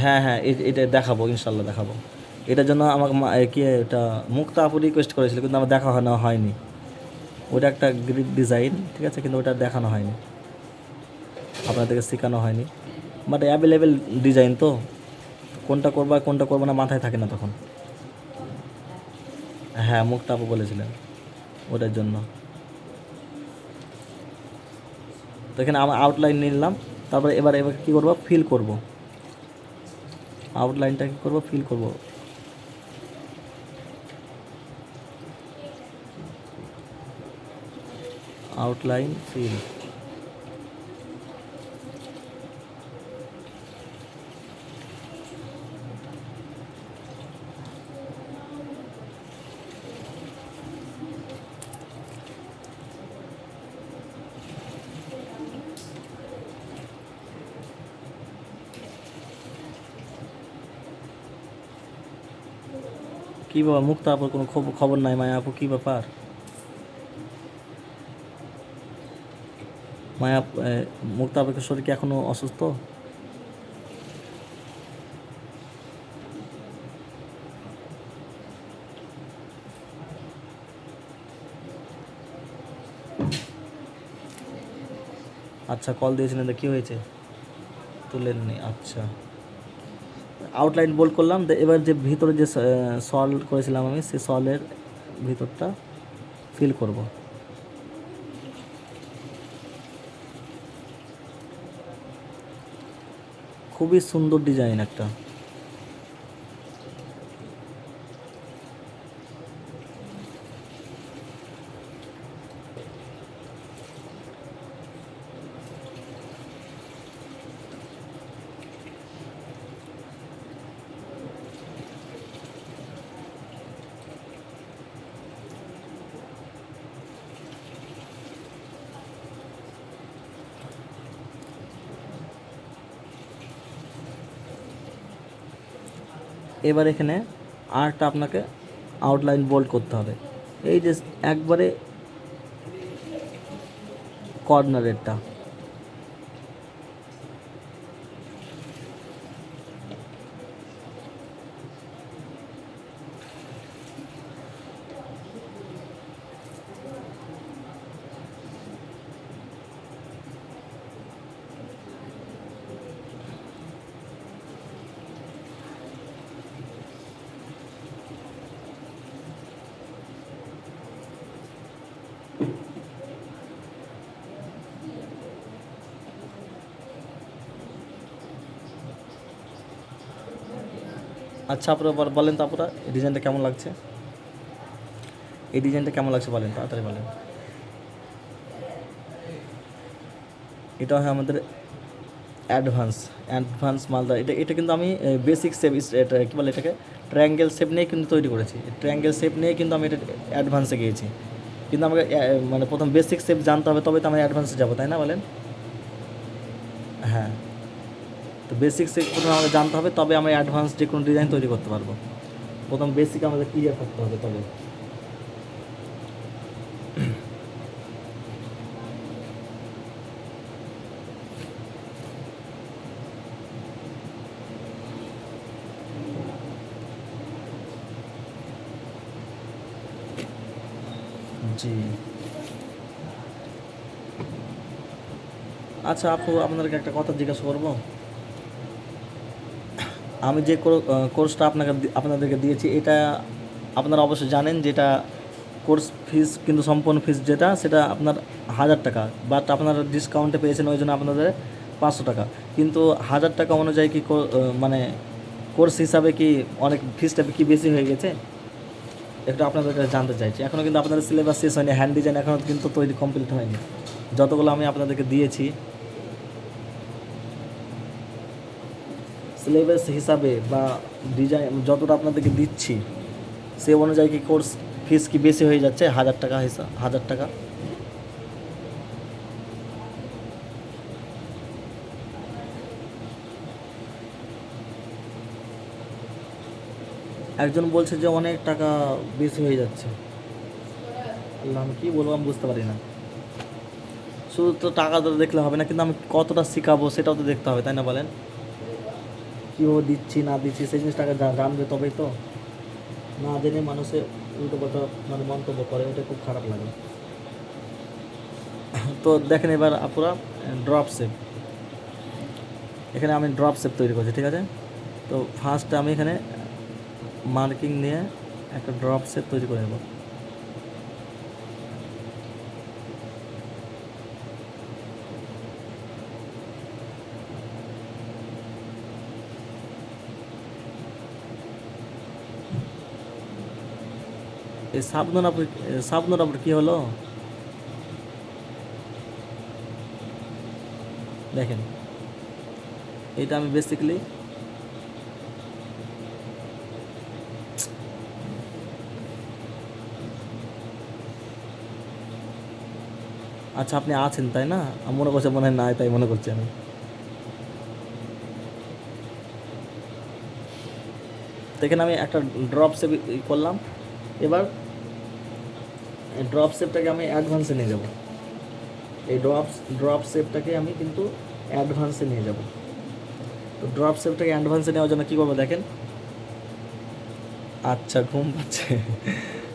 হ্যাঁ হ্যাঁ, এটা দেখাবো, ইনশাল্লাহ দেখাবো। এটার জন্য আমাকে কি এটা মুক্তা আপু রিকোয়েস্ট করেছিল, কিন্তু আমার দেখানো হয়নি। ওটা একটা গ্রিড ডিজাইন, ঠিক আছে, কিন্তু ওটা দেখানো হয়নি, আপনাদেরকে শেখানো হয়নি। বাট অ্যাভেলেবেল ডিজাইন তো, কোনটা করবা কোনটা করবো না মাথায় থাকে না তখন। হ্যাঁ, মুক্তা আপু বলেছিলেন ওটার জন্য। তো এখানে আমার আউটলাইন নিলাম, তারপরে এবার কী করবো, ফিল করব। আউটলাইনটা কী করবো, ফিল করব। আউটলাইন ফিল, কী বাবা মুক্তা আপুর কোনো খবর নাই, মায়া আপু কী ব্যাপার? মায়া মুক্তা আপুর শরীর কি এখনও অসুস্থ? আচ্ছা, কল দিয়েছিলেন, তো কী হয়েছে? তুলেননি, আচ্ছা। আউটলাইন বোল্ড করলাম, এবার যে ভিতরে যে সল করেছিলাম আমি, সেই সলের ভিতরটা ফিল করব। খুবই সুন্দর ডিজাইন একটা। এবার এখানে আরটা আপনাকে আউটলাইন বোল্ড করতে হবে, এই যে একবারে কর্নারেরটা। আচ্ছা, আপনারা বলেন তো আপনারা, এই ডিজাইনটা কেমন লাগছে? এই ডিজাইনটা কেমন লাগছে বলেন, তাড়াতাড়ি বলেন। এটা হয় আমাদের অ্যাডভান্স মালদা। এটা কিন্তু আমি বেসিক শেপ, এটা কী বলে এটাকে, ট্রায়াঙ্গেল শেপ নিয়ে কিন্তু তৈরি করেছি। ট্রায়াঙ্গেল শেপ নিয়ে কিন্তু আমি এটা অ্যাডভান্সে গিয়েছি, কিন্তু আমাকে মানে প্রথম বেসিক শেপ জানতে হবে, তবে তো আমি অ্যাডভান্সে যাবো, তাই না বলেন? হ্যাঁ, তো বেসিক শেপ প্রথমে আমাকে জানতে হবে, তবে আমি অ্যাডভান্স যে কোনো ডিজাইন তৈরি করতে পারবো। প্রথম বেসিক আমাদের ক্লিয়ার থাকতে হবে তবে। জি, আচ্ছা আপু, আপনাদেরকে একটা কথা জিজ্ঞাসা করবো। আমি যে কোর্সটা আপনাদেরকে দিয়েছি, এটা আপনারা অবশ্যই জানেন যেটা কোর্স ফিস কিন্তু সম্পূর্ণ ফিস যেটা সেটা আপনার 1000 টাকা, বাট আপনারা ডিসকাউন্টে পেয়েছেন ওই জন্য আপনাদের 500 টাকা। কিন্তু 1000 টাকা অনুযায়ী কি মানে কোর্স হিসাবে কি অনেক ফিসটা কি বেশি হয়ে গেছে? একটু আপনাদের কাছে জানতে চাইছি। এখনও কিন্তু আপনাদের সিলেবাস শেষ হয়নি, হ্যান্ড ডিজাইন এখনও কিন্তু তৈরি কমপ্লিট হয়নি। যতগুলো আমি আপনাদেরকে দিয়েছি সিলেবাস হিসাবে বা ডিজাইন যতটা আপনাদেরকে দিচ্ছি সে অনুযায়ী কি কোর্স ফিস কি বেশি হয়ে যাচ্ছে 1000 টাকা 1000 টাকা? একজন বলছে যে অনেক টাকা বেশি হয়ে যাচ্ছে। আল্লাহ, আমি কী বলবো আমি বুঝতে পারি না। শুধু তো টাকা তো দেখলে হবে না, কিন্তু আমি কতটা শেখাবো সেটাও তো দেখতে হবে, তাই না বলেন? কীভাবে দিচ্ছি না দিচ্ছি সেই জিনিসটাকে জানবে তবেই তো। না জেনে মানুষে উল্টো পাল্টা মানে মন্তব্য করে, ওটা খুব খারাপ লাগে। তো দেখেন এবার আপুরা, ড্রপ শেপ, এখানে আমি ড্রপ শেপ তৈরি করছি, ঠিক আছে? তো ফার্স্টে আমি এখানে মার্কিং নিয়ে একটা ড্রপ শেপ তৈরি করে নেব। এই সাবনুর আপুর কী হলো দেখেন, এটা আমি বেসিক্যালি আচ্ছা আপনি আছেন তাই না? আমি মনে করছি মনে হয় নাই, তাই মনে করছি আমি। তো এখানে আমি একটা ড্রপ শেপ করলাম। এবার ড্রপ শেপটাকে আমি অ্যাডভান্সে নিয়ে যাব। এই ড্রপ শেপটাকে আমি কিন্তু অ্যাডভান্সে নিয়ে যাব। তো ড্রপ শেপটাকে অ্যাডভান্সে নেওয়ার জন্য কী করবো দেখেন। আচ্ছা ঘুম পাচ্ছে।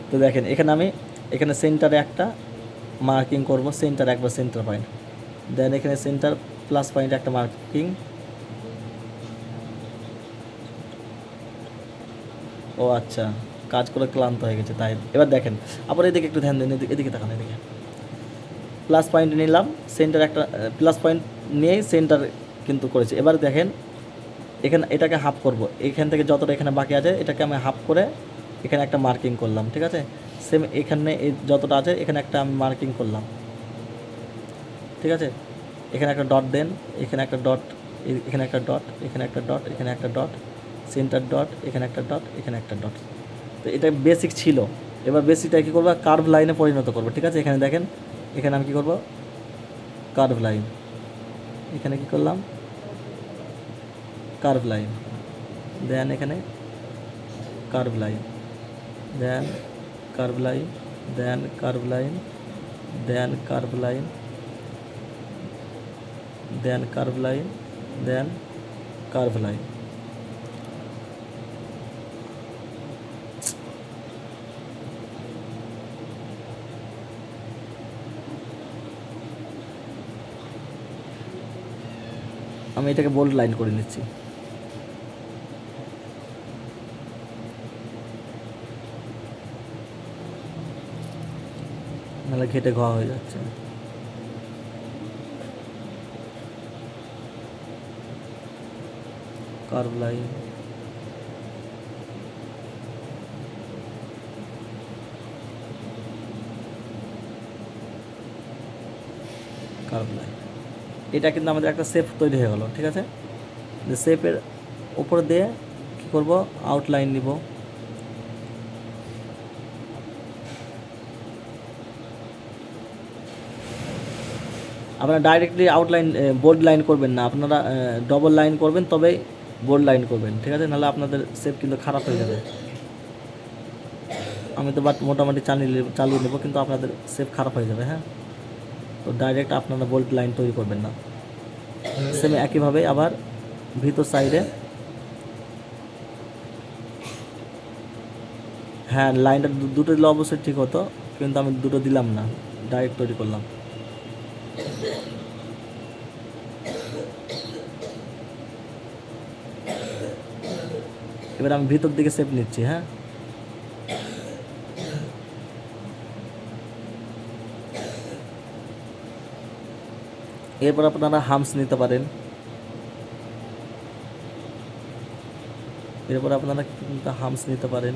তো দেখেন এখানে সেন্টারে একটা মার্কিং করব, সেন্টার একবার সেন্টার পয়েন্ট, দেন এখানে সেন্টার প্লাস পয়েন্টে একটা মার্কিং। ও আচ্ছা, কাজ করে ক্লান্ত হয়ে গেছে তাই। এবার দেখেন আবার এদিকে একটু ধ্যান দিন, এদিকে তাকান, এদিকে প্লাস পয়েন্ট নিলাম, সেন্টার একটা প্লাস পয়েন্ট নিয়েই সেন্টার কিন্তু করেছি। এবার দেখেন এখানে এটাকে হাফ করব, এখান থেকে যতটা এখানে বাকি আছে এটাকে আমি হাফ করে এখানে একটা মার্কিং করলাম, ঠিক আছে? সেম এখানে যতটা আছে এখানে একটা আমি মার্কিং করলাম, ঠিক আছে? এখানে একটা ডট দেন, এখানে একটা ডট, এখানে একটা ডট, এখানে একটা ডট, এখানে একটা ডট, সেন্টার ডট, এখানে একটা ডট, এখানে একটা ডট। তো এটা বেসিক ছিল। এবার বেসিকটা কী করবো, কার্ভ লাইনে পরিণত করবো, ঠিক আছে? এখানে দেখেন, এখানে আমি কী করবো, কার্ভ লাইন, এখানে কী করলাম, কার্ভ লাইন, দেন এখানে curve line, then curve line, then curve line, then curve line, then curve line, then curve line. আমি এটাকে বোল্ড লাইন করে নিচ্ছি। নাহলে ঘেটে ঘোয়া হয়ে যাচ্ছে। কার্ভ লাইন, কার্ভ লাইন, এটা কিন্তু আমাদের একটা শেপ তৈরি হয়ে গেল, ঠিক আছে? যে শেপের উপর দিয়ে কী করব, আউটলাইন নিব। আপনারা ডাইরেক্টলি আউটলাইন বোল্ড লাইন করবেন না, আপনারা ডবল লাইন করবেন, তবেই বোল্ড লাইন করবেন, ঠিক আছে? নাহলে আপনাদের শেপ কিন্তু খারাপ হয়ে যাবে। আমি তো বাট মোটামুটি চালিয়ে নেব, কিন্তু আপনাদের শেপ খারাপ হয়ে যাবে, হ্যাঁ? তো ডাইরেক্ট আপনারা বোল্ড লাইন তৈরি করবেন না। সেম একইভাবে আবার ভিতর সাইডে, হ্যাঁ লাইনটা দুটো দিলে অবশ্যই ঠিক হতো, কিন্তু আমি দুটো দিলাম না, ডাইরেক্ট তৈরি করলাম। এবার আমি ভিতর দিকে শেপ নিচ্ছি। হ্যাঁ, এরপর আপনারা হামস নিতে পারেন। এরপর আপনারা কিন্তু হামস নিতে পারেন।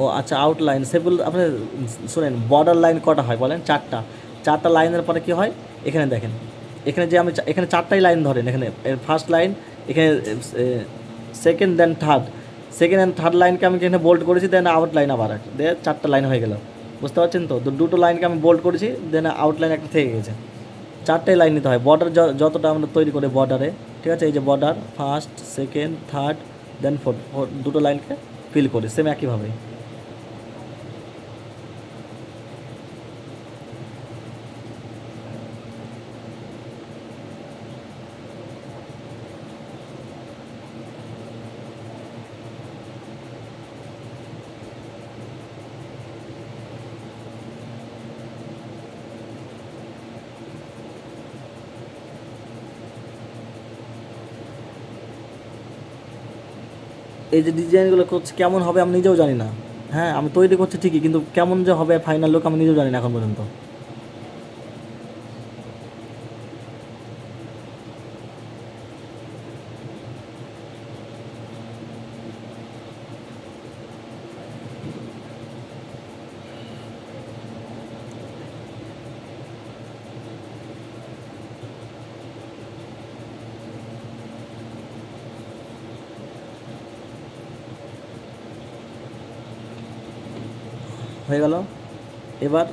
ও আচ্ছা, আউটলাইন সেগুলো আপনি শুনেন, বর্ডার লাইন কটা হয় বলেন? চারটা। চারটা লাইনের পরে কি হয়, এখানে দেখেন, এখানে যে আমি এখানে চারটাই লাইন ধরেন, এখানে ফার্স্ট লাইন, এখানে second, then third, second and third লাইনকে আমি এখানে বোল্ড করেছি, দেন আউট লাইন আবার দিয়ে চারটা লাইন হয়ে গেল। বুঝতে পারছেন তো? দুটো লাইনকে আমি বোল্ড করেছি, দেন আউট লাইন একটা থেকে গেছে। চারটাই লাইন নিতে হয় বর্ডার যতটা আমরা তৈরি করি বর্ডারে। ঠিক আছে, এই যে বর্ডার ফার্স্ট, সেকেন্ড, থার্ড, দেন ফোর্থ, দুটো লাইনকে ফিল করি সেম একইভাবে। এই যে ডিজাইনগুলো করছি কেমন হবে আমি নিজেও জানি না। হ্যাঁ, আমি তৈরি করছি ঠিকই, কিন্তু কেমন যে হবে ফাইনাল লুক আমি নিজেও জানি না এখন পর্যন্ত। হয়ে গেল। এবার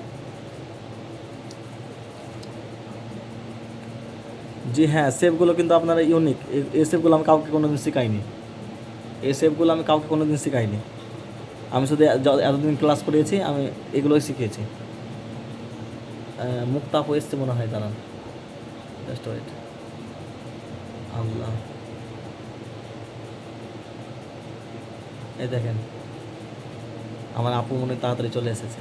জি হ্যাঁ, শেপগুলো কিন্তু আপনারা ইউনিক। এই শেপগুলো আমি কাউকে কোনো দিন শেখাইনি। এই শেপগুলো আমি কাউকে কোনো দিন শেখাইনি। আমি শুধু এতদিন ক্লাস করিয়েছি, আমি এগুলোই শিখিয়েছি। মুক্তাপ এসছে মনে হয়, দাঁড়ান জাস্ট ওয়েট। আল্লাহ, এই দেখেন আমার আপু মনে হয় তাড়াতাড়ি চলে এসেছে।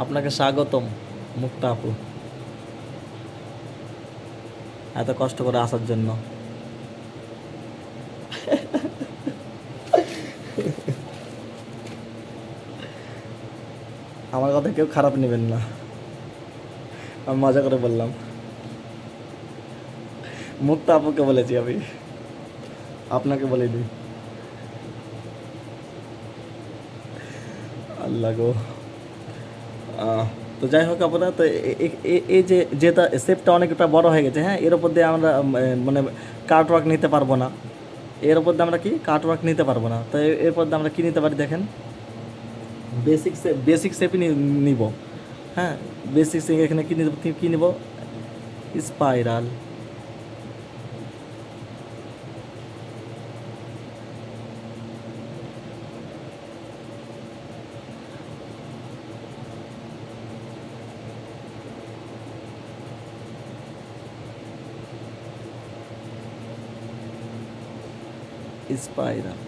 আপনাকে স্বাগতম মুক্তা আপু, এত কষ্ট করে আসার জন্য। আমার কথা কেউ খারাপ নেবেন না, আমি মজা করে বললাম। মুক্তা আপুকে বলেছি আমি, আপনাকে বলিনি। আল্লাহ গো। তো যাই হোক আপনারা তো এই যে যেটা শেপটা অনেকটা বড় হয়ে গেছে, হ্যাঁ, এর উপর দিয়ে আমরা মানে কার্ট ওয়ার্ক নিতে পারবো না। এর উপর দিয়ে আমরা কি কার্ট ওয়ার্ক নিতে পারবো না। তো এরপর দিয়ে আমরা কী নিতে পারি দেখেন, বেসিক শেপই নিব। হ্যাঁ, বেসিক শেপ এখানে কী নিব, স্পাইরাল। স্পাইরাল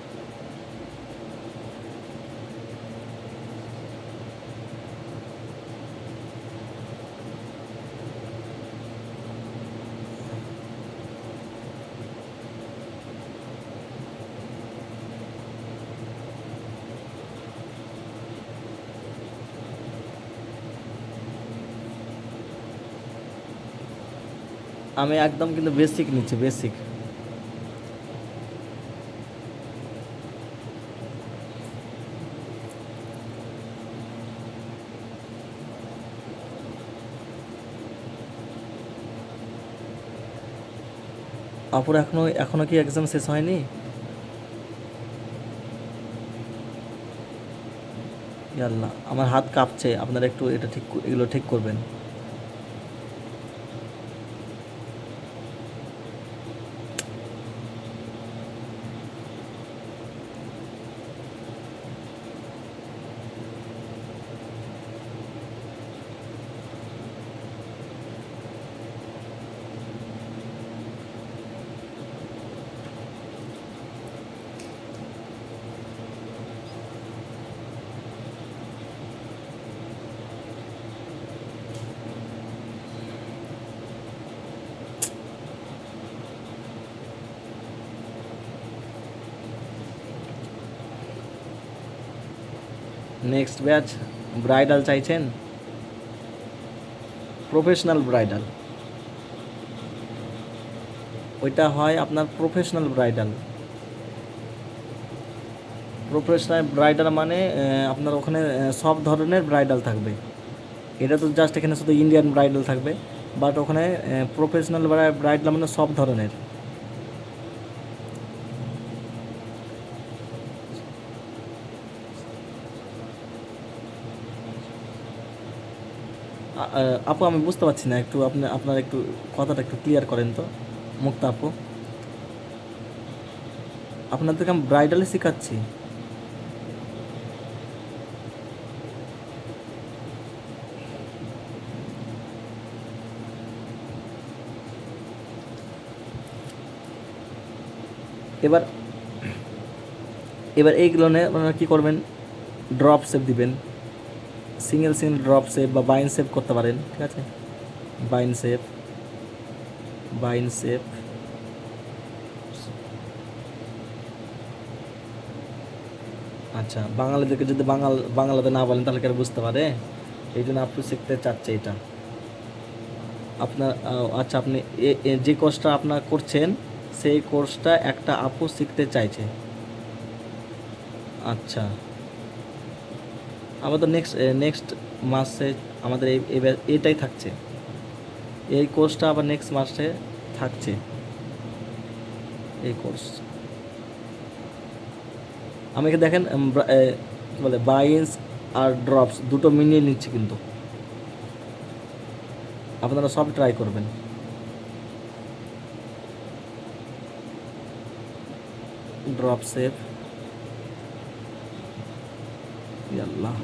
আমি একদম কিন্তু বেসিক নিচ্ছি, বেসিক। অপর এখনো কি এক্সাম শেষ হয়নি? আল্লাহ, আমার হাত কাঁপছে, আপনারা একটু এটা ঠিক, এগুলো ঠিক করবেন। নেক্সট ব্যাচ ব্রাইডাল চাইছেন, প্রফেশনাল ব্রাইডাল, ওইটা হয় আপনার প্রফেশনাল ব্রাইডাল। প্রফেশনাল ব্রাইডাল মানে আপনার ওখানে সব ধরনের ব্রাইডাল থাকবে। এটা তো জাস্ট এখানে শুধু ইন্ডিয়ান ব্রাইডাল থাকবে, বাট ওখানে প্রফেশনাল ব্রাইডাল মানে সব ধরনের। আপু আমি বুঝতে পারছি না, একটু আপনার একটু কথাটা একটু ক্লিয়ার করেন তো মুক্তা আপু। আপনাদেরকে আমি ব্রাইডালই শেখাচ্ছি। এবার এবার এইগুলো নিয়ে আপনারা কী করবেন, ড্রপ শেপ দিবেন, সিঙ্গেল ড্রপ শেপ বা বাইন শেপ করতে পারেন, ঠিক আছে। বাইন শেপ, বাইন শেপ, আচ্ছা বাঙালিদেরকে যদি বাংলাতে না বলেন তাহলে কি আর বুঝতে পারে, এই জন্য আপনি শিখতে চাচ্ছে এটা আপনার। আচ্ছা আপনি যে কোর্সটা আপনার করছেন সেই কোর্সটা একটা আপু শিখতে চাইছে। আচ্ছা আমাদের নেক্সট মাসে আমাদের এটাই থাকছে, এই কোর্সটা আবার নেক্সট মাসে থাকছে এই কোর্স। আমাকে দেখেন কী বলে বাইন্স আর ড্রপস দুটো মিলিয়ে নিচ্ছি, কিন্তু আপনারা সব ট্রাই করবেন। ড্রপ শেপ, আল্লাহ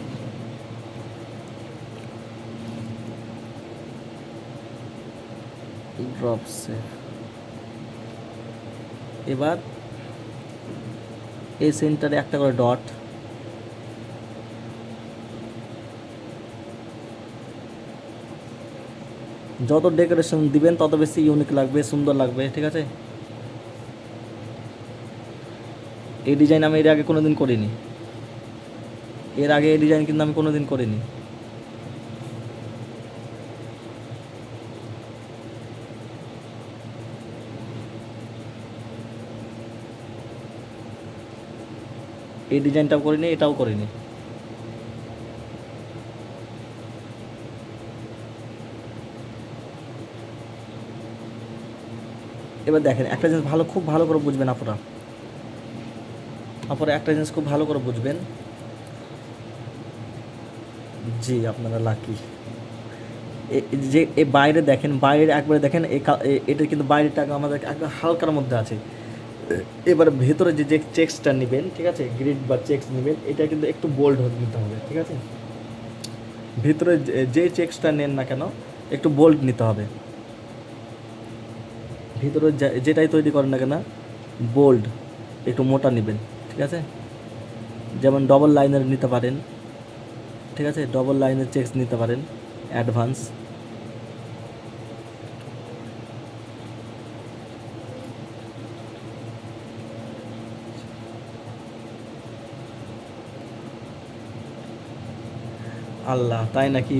ড্রপ শেপ। এবার এই সেন্টারে একটা করে ডট, যত ডেকোরেশন দিবেন তত বেশি ইউনিক লাগবে, সুন্দর লাগবে, ঠিক আছে। এই ডিজাইন আমি এর আগে কোনো দিন করিনি, এর আগে এই ডিজাইন কিন্তু আমি কোনো দিন করিনি। এই ডিজাইনটাও করিনি, এটাও করিনি। এবার দেখেন একটা জিনিস খুব ভালো করে বুঝবেন আপনারা একটা জিনিস খুব ভালো করে বুঝবেন। জি আপনারা লাকি, যে এই বাইরে দেখেন, বাইরে একবারে দেখেন এটা কিন্তু বাইরেটা আমাদের একদম হালকার মধ্যে আছে। এবার ভেতরে যে চেক্সটা নেবেন, ঠিক আছে, গ্রিড বা চেক্স নেবেন, এটা কিন্তু একটু বোল্ড নিতে হবে, ঠিক আছে। ভিতরে যে চেক্সটা নেন না কেন একটু বোল্ড নিতে হবে, ভিতরে যেটাই তৈরি করেন না কেন বোল্ড একটু মোটা নেবেন, ঠিক আছে। যেমন ডবল লাইনের নিতে পারেন, ঠিক আছে, ডবল লাইনের চেক্স নিতে পারেন অ্যাডভান্স। আল্লাহ তাই নাকি,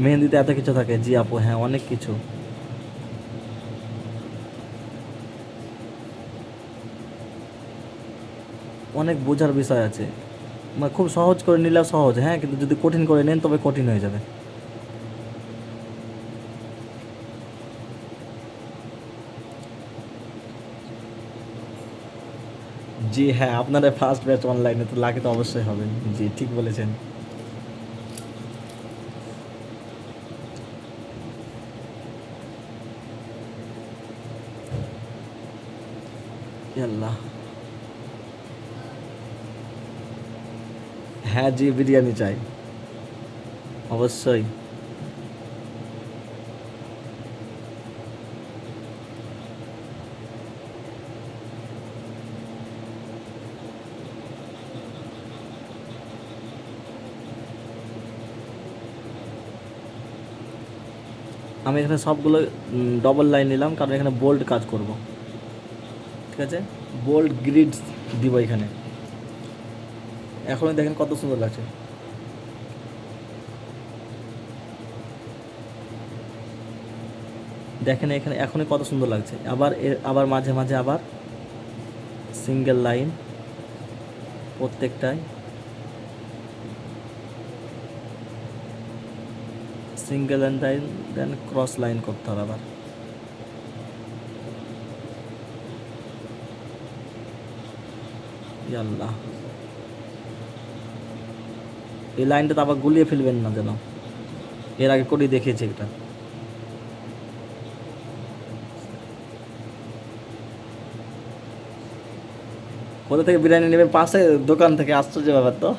মেহেন্দিতে এত কিছু থাকে? জি আপু হ্যাঁ অনেক কিছু, অনেক বোঝার বিষয় আছে। মানে খুব সহজ করে নিলেও সহজ, হ্যাঁ, কিন্তু যদি কঠিন করে নেন তবে কঠিন হয়ে যাবে। জি হ্যাঁ আপনারা ফার্স্ট ব্যাচ অনলাইনে তো লাকি তো অবশ্যই হবেন, জি ঠিক বলেছেন। আল্লাহ হ্যাঁ জি বিরিয়ানি চাই অবশ্যই। আমি এখানে সবগুলো ডবল লাইন নিলাম, কারণ এখানে বোল্ড কাজ করব, ঠিক আছে। বোল্ড গ্রিডস দিব এখানে। এখনই দেখেন কত সুন্দর লাগছে। দেখেন এখানে এখনই কত সুন্দর লাগছে। আবার মাঝে মাঝে আবার সিঙ্গেল লাইন প্রত্যেকটাই, single line then cross line করতে হবে আবার। আল্লাহ, এই লাইনটা তো আবার গুলিয়ে ফেলবেন না যেন, এর আগে করেই দেখিয়েছি এটা। কোথা থেকে বিরিয়ানি নেবেন? পাশে দোকান থেকে, আশ্চর্য ব্যাপার তো।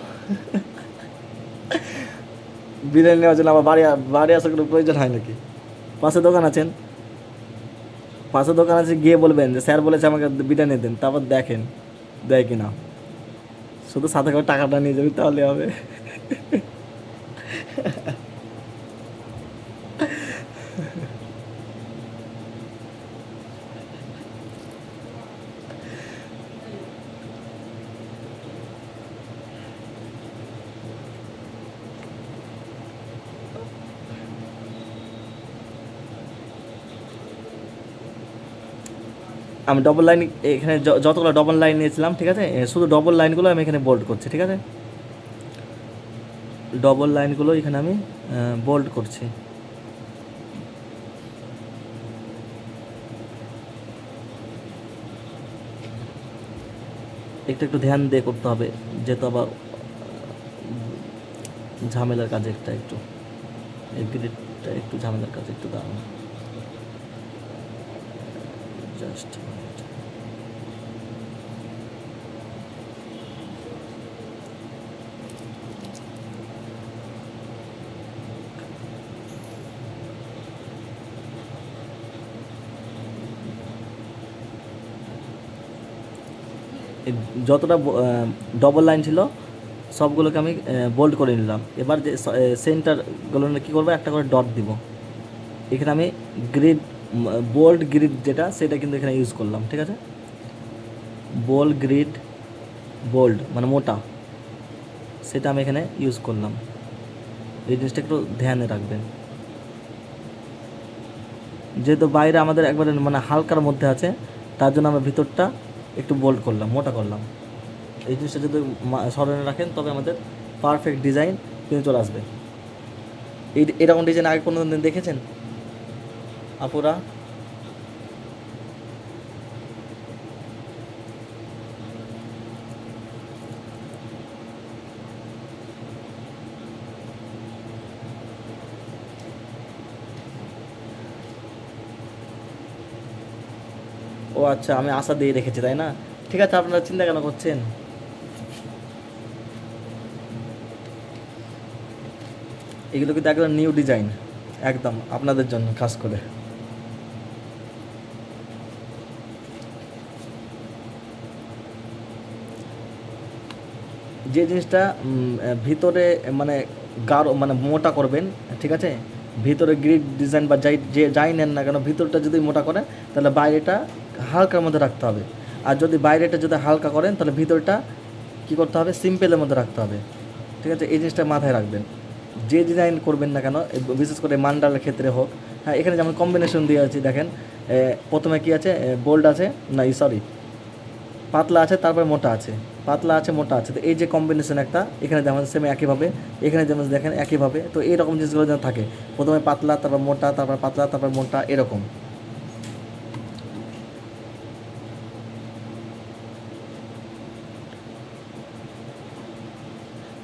বিরিয়ানি নেওয়ার জন্য আবার বাড়ি আসার কোনো প্রয়োজন হয় নাকি? পাশে দোকান আছেন, পাশে দোকান আছে, গিয়ে বলবেন যে স্যার বলেছে আমাকে বিরিয়ানি দেন, তারপর দেখেন দেয় কিনা। শুধু সাথে করে টাকাটা নিয়ে যাবি তাহলে হবে। আমি ডবল লাইন এখানে যতগুলো ডবল লাইন নিয়েছিলাম, ঠিক আছে, শুধু ডবল লাইনগুলো আমি এখানে বোল্ড করছি, ঠিক আছে। ডবল লাইনগুলো এখানে আমি বোল্ড করছি। একটু ধ্যান দিয়ে করতে হবে, যেহেতু আবার ঝামেলার কাজে একটু এই গ্রিডটা একটু ঝামেলার কাজে একটু দাঁড়ানো। জাস্ট যতটা ডবল লাইন ছিল সবগুলোকে আমি বোল্ড করে নিলাম। এবার যে সেন্টারগুলো কী করবো, একটা করে ডট দিব। এখানে আমি গ্রিড, বোল্ড গ্রিড যেটা, সেটা কিন্তু এখানে ইউজ করলাম, ঠিক আছে। বোল্ড গ্রিড, বোল্ড মানে মোটা, সেটা আমি এখানে ইউজ করলাম। এই জিনিসটা একটু ধ্যানে রাখবেন। যেহেতু বাইরে আমাদের একবারে মানে হালকার মধ্যে আছে, তার জন্য আমরা ভিতরটা একটু বোল্ড করলাম, মোটা করলাম। এই জিনিসটা যদি স্মরণে রাখেন তবে আমাদের পারফেক্ট ডিজাইন কিন্তু চলে আসবে। এরকম ডিজাইন আগে কোনো দিন দেখেছেন আপুরা? ও আচ্ছা, আমি আশা দিয়ে রেখেছি তাই না? ঠিক আছে, আপনারা চিন্তা কেন করছেন? এগুলো কিন্তু একদম নিউ ডিজাইন, একদম আপনাদের জন্য খাস করে। যে জিনিসটা ভিতরে মানে গাঢ় মানে মোটা করবেন, ঠিক আছে, ভিতরে গ্রিড ডিজাইন বা যাই নেন না কেন, ভিতরটা যদি মোটা করেন তাহলে বাইরেটা হালকার মধ্যে রাখতে হবে। আর যদি বাইরেটা যদি হালকা করেন তাহলে ভিতরটা কী করতে হবে, সিম্পলের মধ্যে রাখতে হবে, ঠিক আছে। এই জিনিসটা মাথায় রাখবেন যে ডিজাইন করবেন না কেন, বিশেষ করে মান্ডালের ক্ষেত্রে হোক। হ্যাঁ, এখানে যেমন কম্বিনেশন দিয়ে আছে দেখেন, প্রথমে কি আছে, বোল্ড আছে, না সরি, পাতলা আছে, তারপরে মোটা আছে, পাতলা আছে, মোটা আছে। তো এই যে কম্বিনেশন একটা, এখানে যেমন সেম একইভাবে, এখানে যেমন দেখেন একইভাবে। তো এইরকম জিনিসগুলো যেন থাকে, প্রথমে পাতলা, তারপর মোটা, তারপর পাতলা, তারপর মোটা, এরকম।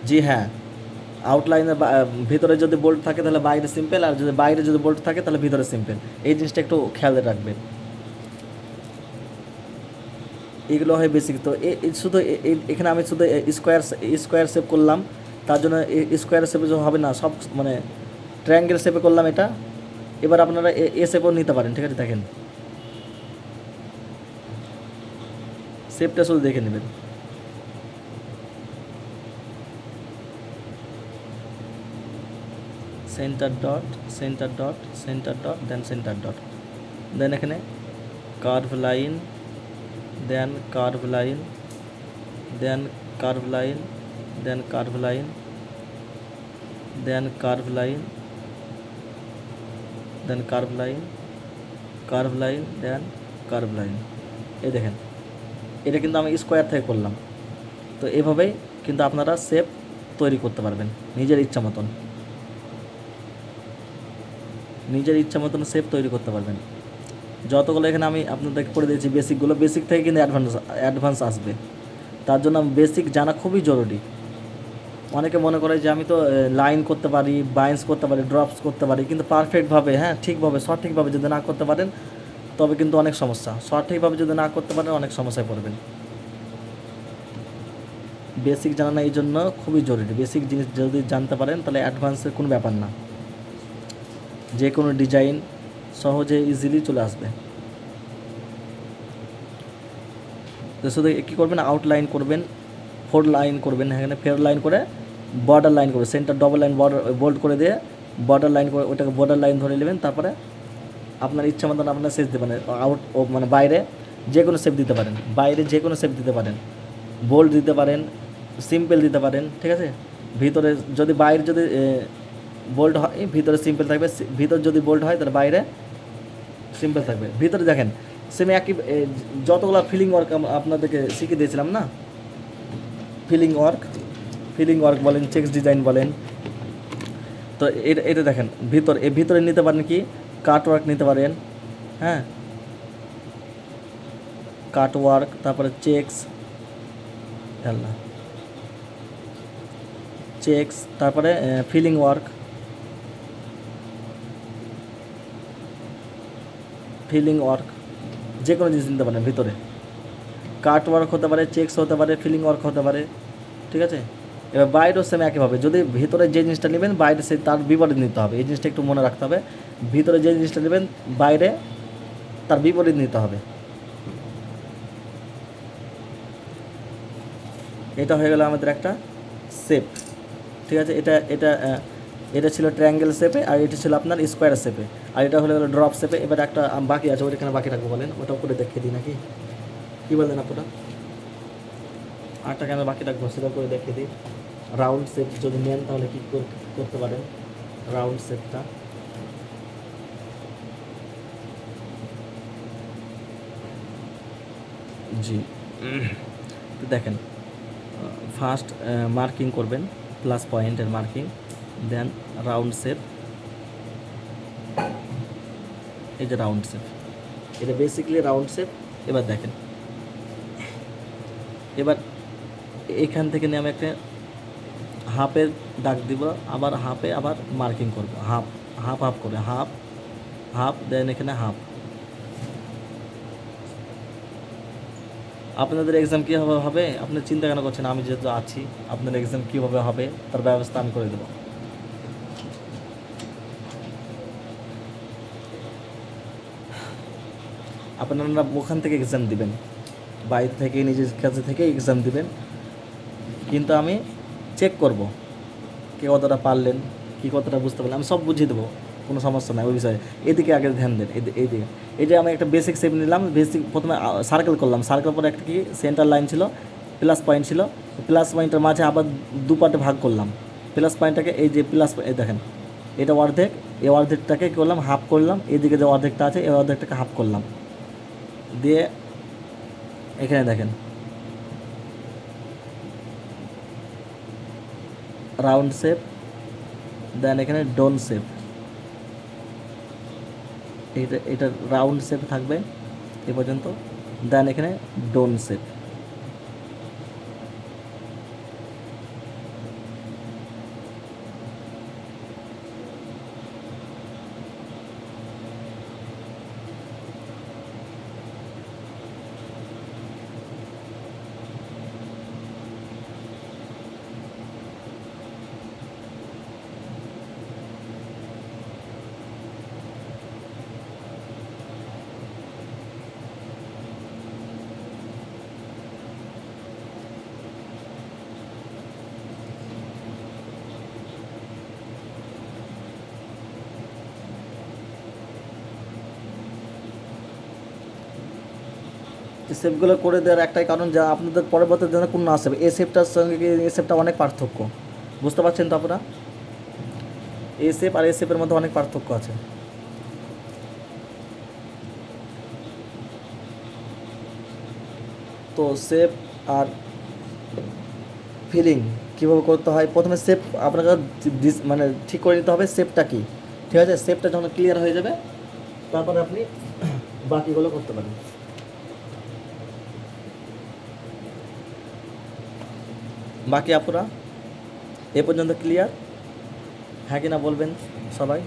জি হ্যাঁ, আউটলাইনের ভিতরে যদি বোল্ট থাকে তাহলে বাইরে সিম্পল, আর যদি বাইরে যদি বোল্ট থাকে তাহলে ভিতরে সিম্পল। এই জিনিসটা একটু খেয়াল রাখবেন। এগুলো হয় বেসিক। তো শুধু এখানে আমি শুধু স্কোয়ার শেপ করলাম, তার জন্য স্কোয়ার শেপে হবে না, সব মানে ট্রায়াঙ্গেল শেপে করলাম এটা। এবার আপনারা এ শেপও নিতে পারেন, ঠিক আছে। দেখেন শেপটা শুধু দেখে নেবেন। Centre dot, centre dot, centre dot, then centre dot, then এখানে curve line, then curve line, then curve line, then curve line, then curve line, then curve line, curve line, then curve line. এই দেখেন, এটা কিন্তু আমি স্কোয়ার থেকে করলাম। তো এভাবেই কিন্তু আপনারা শেপ তৈরি করতে পারবেন নিজের ইচ্ছা মতন, নিজের ইচ্ছা মতন শেপ তৈরি করতে পারবেন। যতগুলো এখানে আমি আপনাদেরকে করে দিয়েছি বেসিকগুলো, বেসিক থেকে কিন্তু অ্যাডভান্স আসবে। তার জন্য বেসিক জানা খুবই জরুরি। অনেকে মনে করে যে আমি তো লাইন করতে পারি, বাইন্স করতে পারি, ড্রপস করতে পারি, কিন্তু পারফেক্টভাবে, হ্যাঁ ঠিকভাবে সঠিকভাবে যদি না করতে পারেন তবে কিন্তু অনেক সমস্যা। সঠিকভাবে যদি না করতে পারেন অনেক সমস্যায় পড়বেন। বেসিক জানা এই জন্য খুবই জরুরি। বেসিক জিনিস যদি জানতে পারেন তাহলে অ্যাডভান্সের কোনো ব্যাপার না, যে কোনো ডিজাইন সহজে ইজিলি চলে আসবে। তো শুধু কী করবেন, আউটলাইন করবেন, 4 লাইন করবেন, এখানে 4 লাইন করে বর্ডার লাইন করবেন, সেন্টার ডবল লাইন বোল্ড করে দিয়ে বর্ডার লাইন করে ওটাকে বর্ডার লাইন ধরে নেবেন। তারপরে আপনার ইচ্ছা মতন আপনার শেপ দিতে পারেন, মানে বাইরে যে কোনো শেপ দিতে পারেন, বাইরে যে কোনো শেপ দিতে পারেন, বোল্ড দিতে পারেন, সিম্পল দিতে পারেন, ঠিক আছে। ভিতরে যদি বাইরে যদি বোল্ড হয় ভিতরে সিম্পল থাকবে, ভিতর যদি বোল্ড হয় তাহলে বাইরে সিম্পল থাকবে। ভিতরে দেখেন সেম একই যতগুলো ফিলিং ওয়ার্ক আপনাদেরকে শিখিয়ে দিয়েছিলাম না, ফিলিং ওয়ার্ক বলেন, চেক্স ডিজাইন বলেন, তো এটা দেখেন ভিতরে নিতে পারেন কি কাট ওয়ার্ক নিতে পারেন, হ্যাঁ কাট ওয়ার্ক, তারপরে চেক্স, তারপরে ফিলিং ওয়ার্ক, যে কোনো জিনিস নিতে পারেন। ভিতরে কাট ওয়ার্ক হতে পারে, চেক্স হতে পারে, ফিলিং ওয়ার্ক হতে পারে, ঠিক আছে। এবার বাইরেও সেম একইভাবে, যদি ভিতরে যে জিনিসটা নেবেন বাইরে সে তার বিপরীত নিতে হবে। এই জিনিসটা একটু মনে রাখতে হবে, ভিতরে যে জিনিসটা নেবেন বাইরে তার বিপরীত নিতে হবে। এটা হয়ে গেল আমাদের একটা শেপ, ঠিক আছে। এটা ছিল ট্রায়াঙ্গেল শেপে, আর এটা ছিল আপনার স্কোয়ার শেপে, আর এটা হয়ে গেল ড্রপ শেপে। এবার একটা বাকি আছে, ওইখানে বাকি রাখবো বলেন, ওটাও করে দেখিয়ে দিই নাকি, কী বলেন আপনারা? আটটাকে আমি বাকি রাখবো, সেটা করে দেখিয়ে দিই। রাউন্ড শেপ যদি নেন তাহলে কী করতে পারেন, রাউন্ড শেপটা জি দেখেন, ফার্স্ট মার্কিং করবেন, প্লাস পয়েন্টের মার্কিং, দেন রাউন্ড শেপ, এই যে রাউন্ড শেপ, এটা বেসিক্যালি রাউন্ড শেপ। এবার দেখেন, এবার এখান থেকে নিয়ে আমি একটা হাফের দাগ দিব, আবার হাফে আবার মার্কিং করব, হাফ করে হাফ দেন এখানে হাফ। আপনাদের এক্সাম কীভাবে হবে আপনি চিন্তা কেন করছেন, আমি যেহেতু আছি, আপনার এক্সাম কীভাবে হবে তার ব্যবস্থা আমি করে দেবো। আপনারা ওখান থেকে এক্সাম দিবেন, বাইরে থেকে নিজের কাছে থেকে এক্সাম দিবেন, কিন্তু আমি চেক করব কে কতটা পারলেন, কী কতটা বুঝতে পারলেন, আমি সব বুঝিয়ে দেবো, কোনো সমস্যা নাই ওই বিষয়ে। এদিকে আগে ধ্যান দেন, এইদিকে। এই যে আমি একটা বেসিক শেপ নিলাম, প্রথমে সার্কেল করলাম, সার্কেল পরে একটা কি সেন্টার লাইন ছিল, প্লাস পয়েন্ট ছিল, প্লাস পয়েন্টের মাঝে আবার দু পার্টে ভাগ করলাম। প্লাস পয়েন্টটাকে এই যে এই দেখেন, এটা অর্ধেক, এই অর্ধেকটাকে কী করলাম, হাফ করলাম, এইদিকে যে অর্ধেকটা আছে এই অর্ধেকটাকে হাফ করলাম, দিয়ে এখানে দেখেন রাউন্ড শেপ, দেন এখানে ডোন শেপ, এটা রাউন্ড শেপ থাকবে এ পর্যন্ত, দেন এখানে ডোন শেপ। শেপগুলো করে দেওয়ার একটাই কারণ, যা আপনাদের পরবর্তী যেন কোনো না আসে, এই শেপটার সঙ্গে এই শেপটা অনেক পার্থক্য, বুঝতে পারছেন তো আপনারা? এই শেপ আর এই শেপের মধ্যে অনেক পার্থক্য আছে। তো শেপ আর ফিলিং কীভাবে করতে হয়, প্রথমে শেপ আপনাকে মানে ঠিক করে নিতে হবে শেপটা কী, ঠিক আছে? শেপটা যখন ক্লিয়ার হয়ে যাবে তারপরে আপনি বাকিগুলো করতে পারেন। বাকি আপনারা এ পর্যন্ত ক্লিয়ার, হ্যাঁ কি না বলবেন সবাই?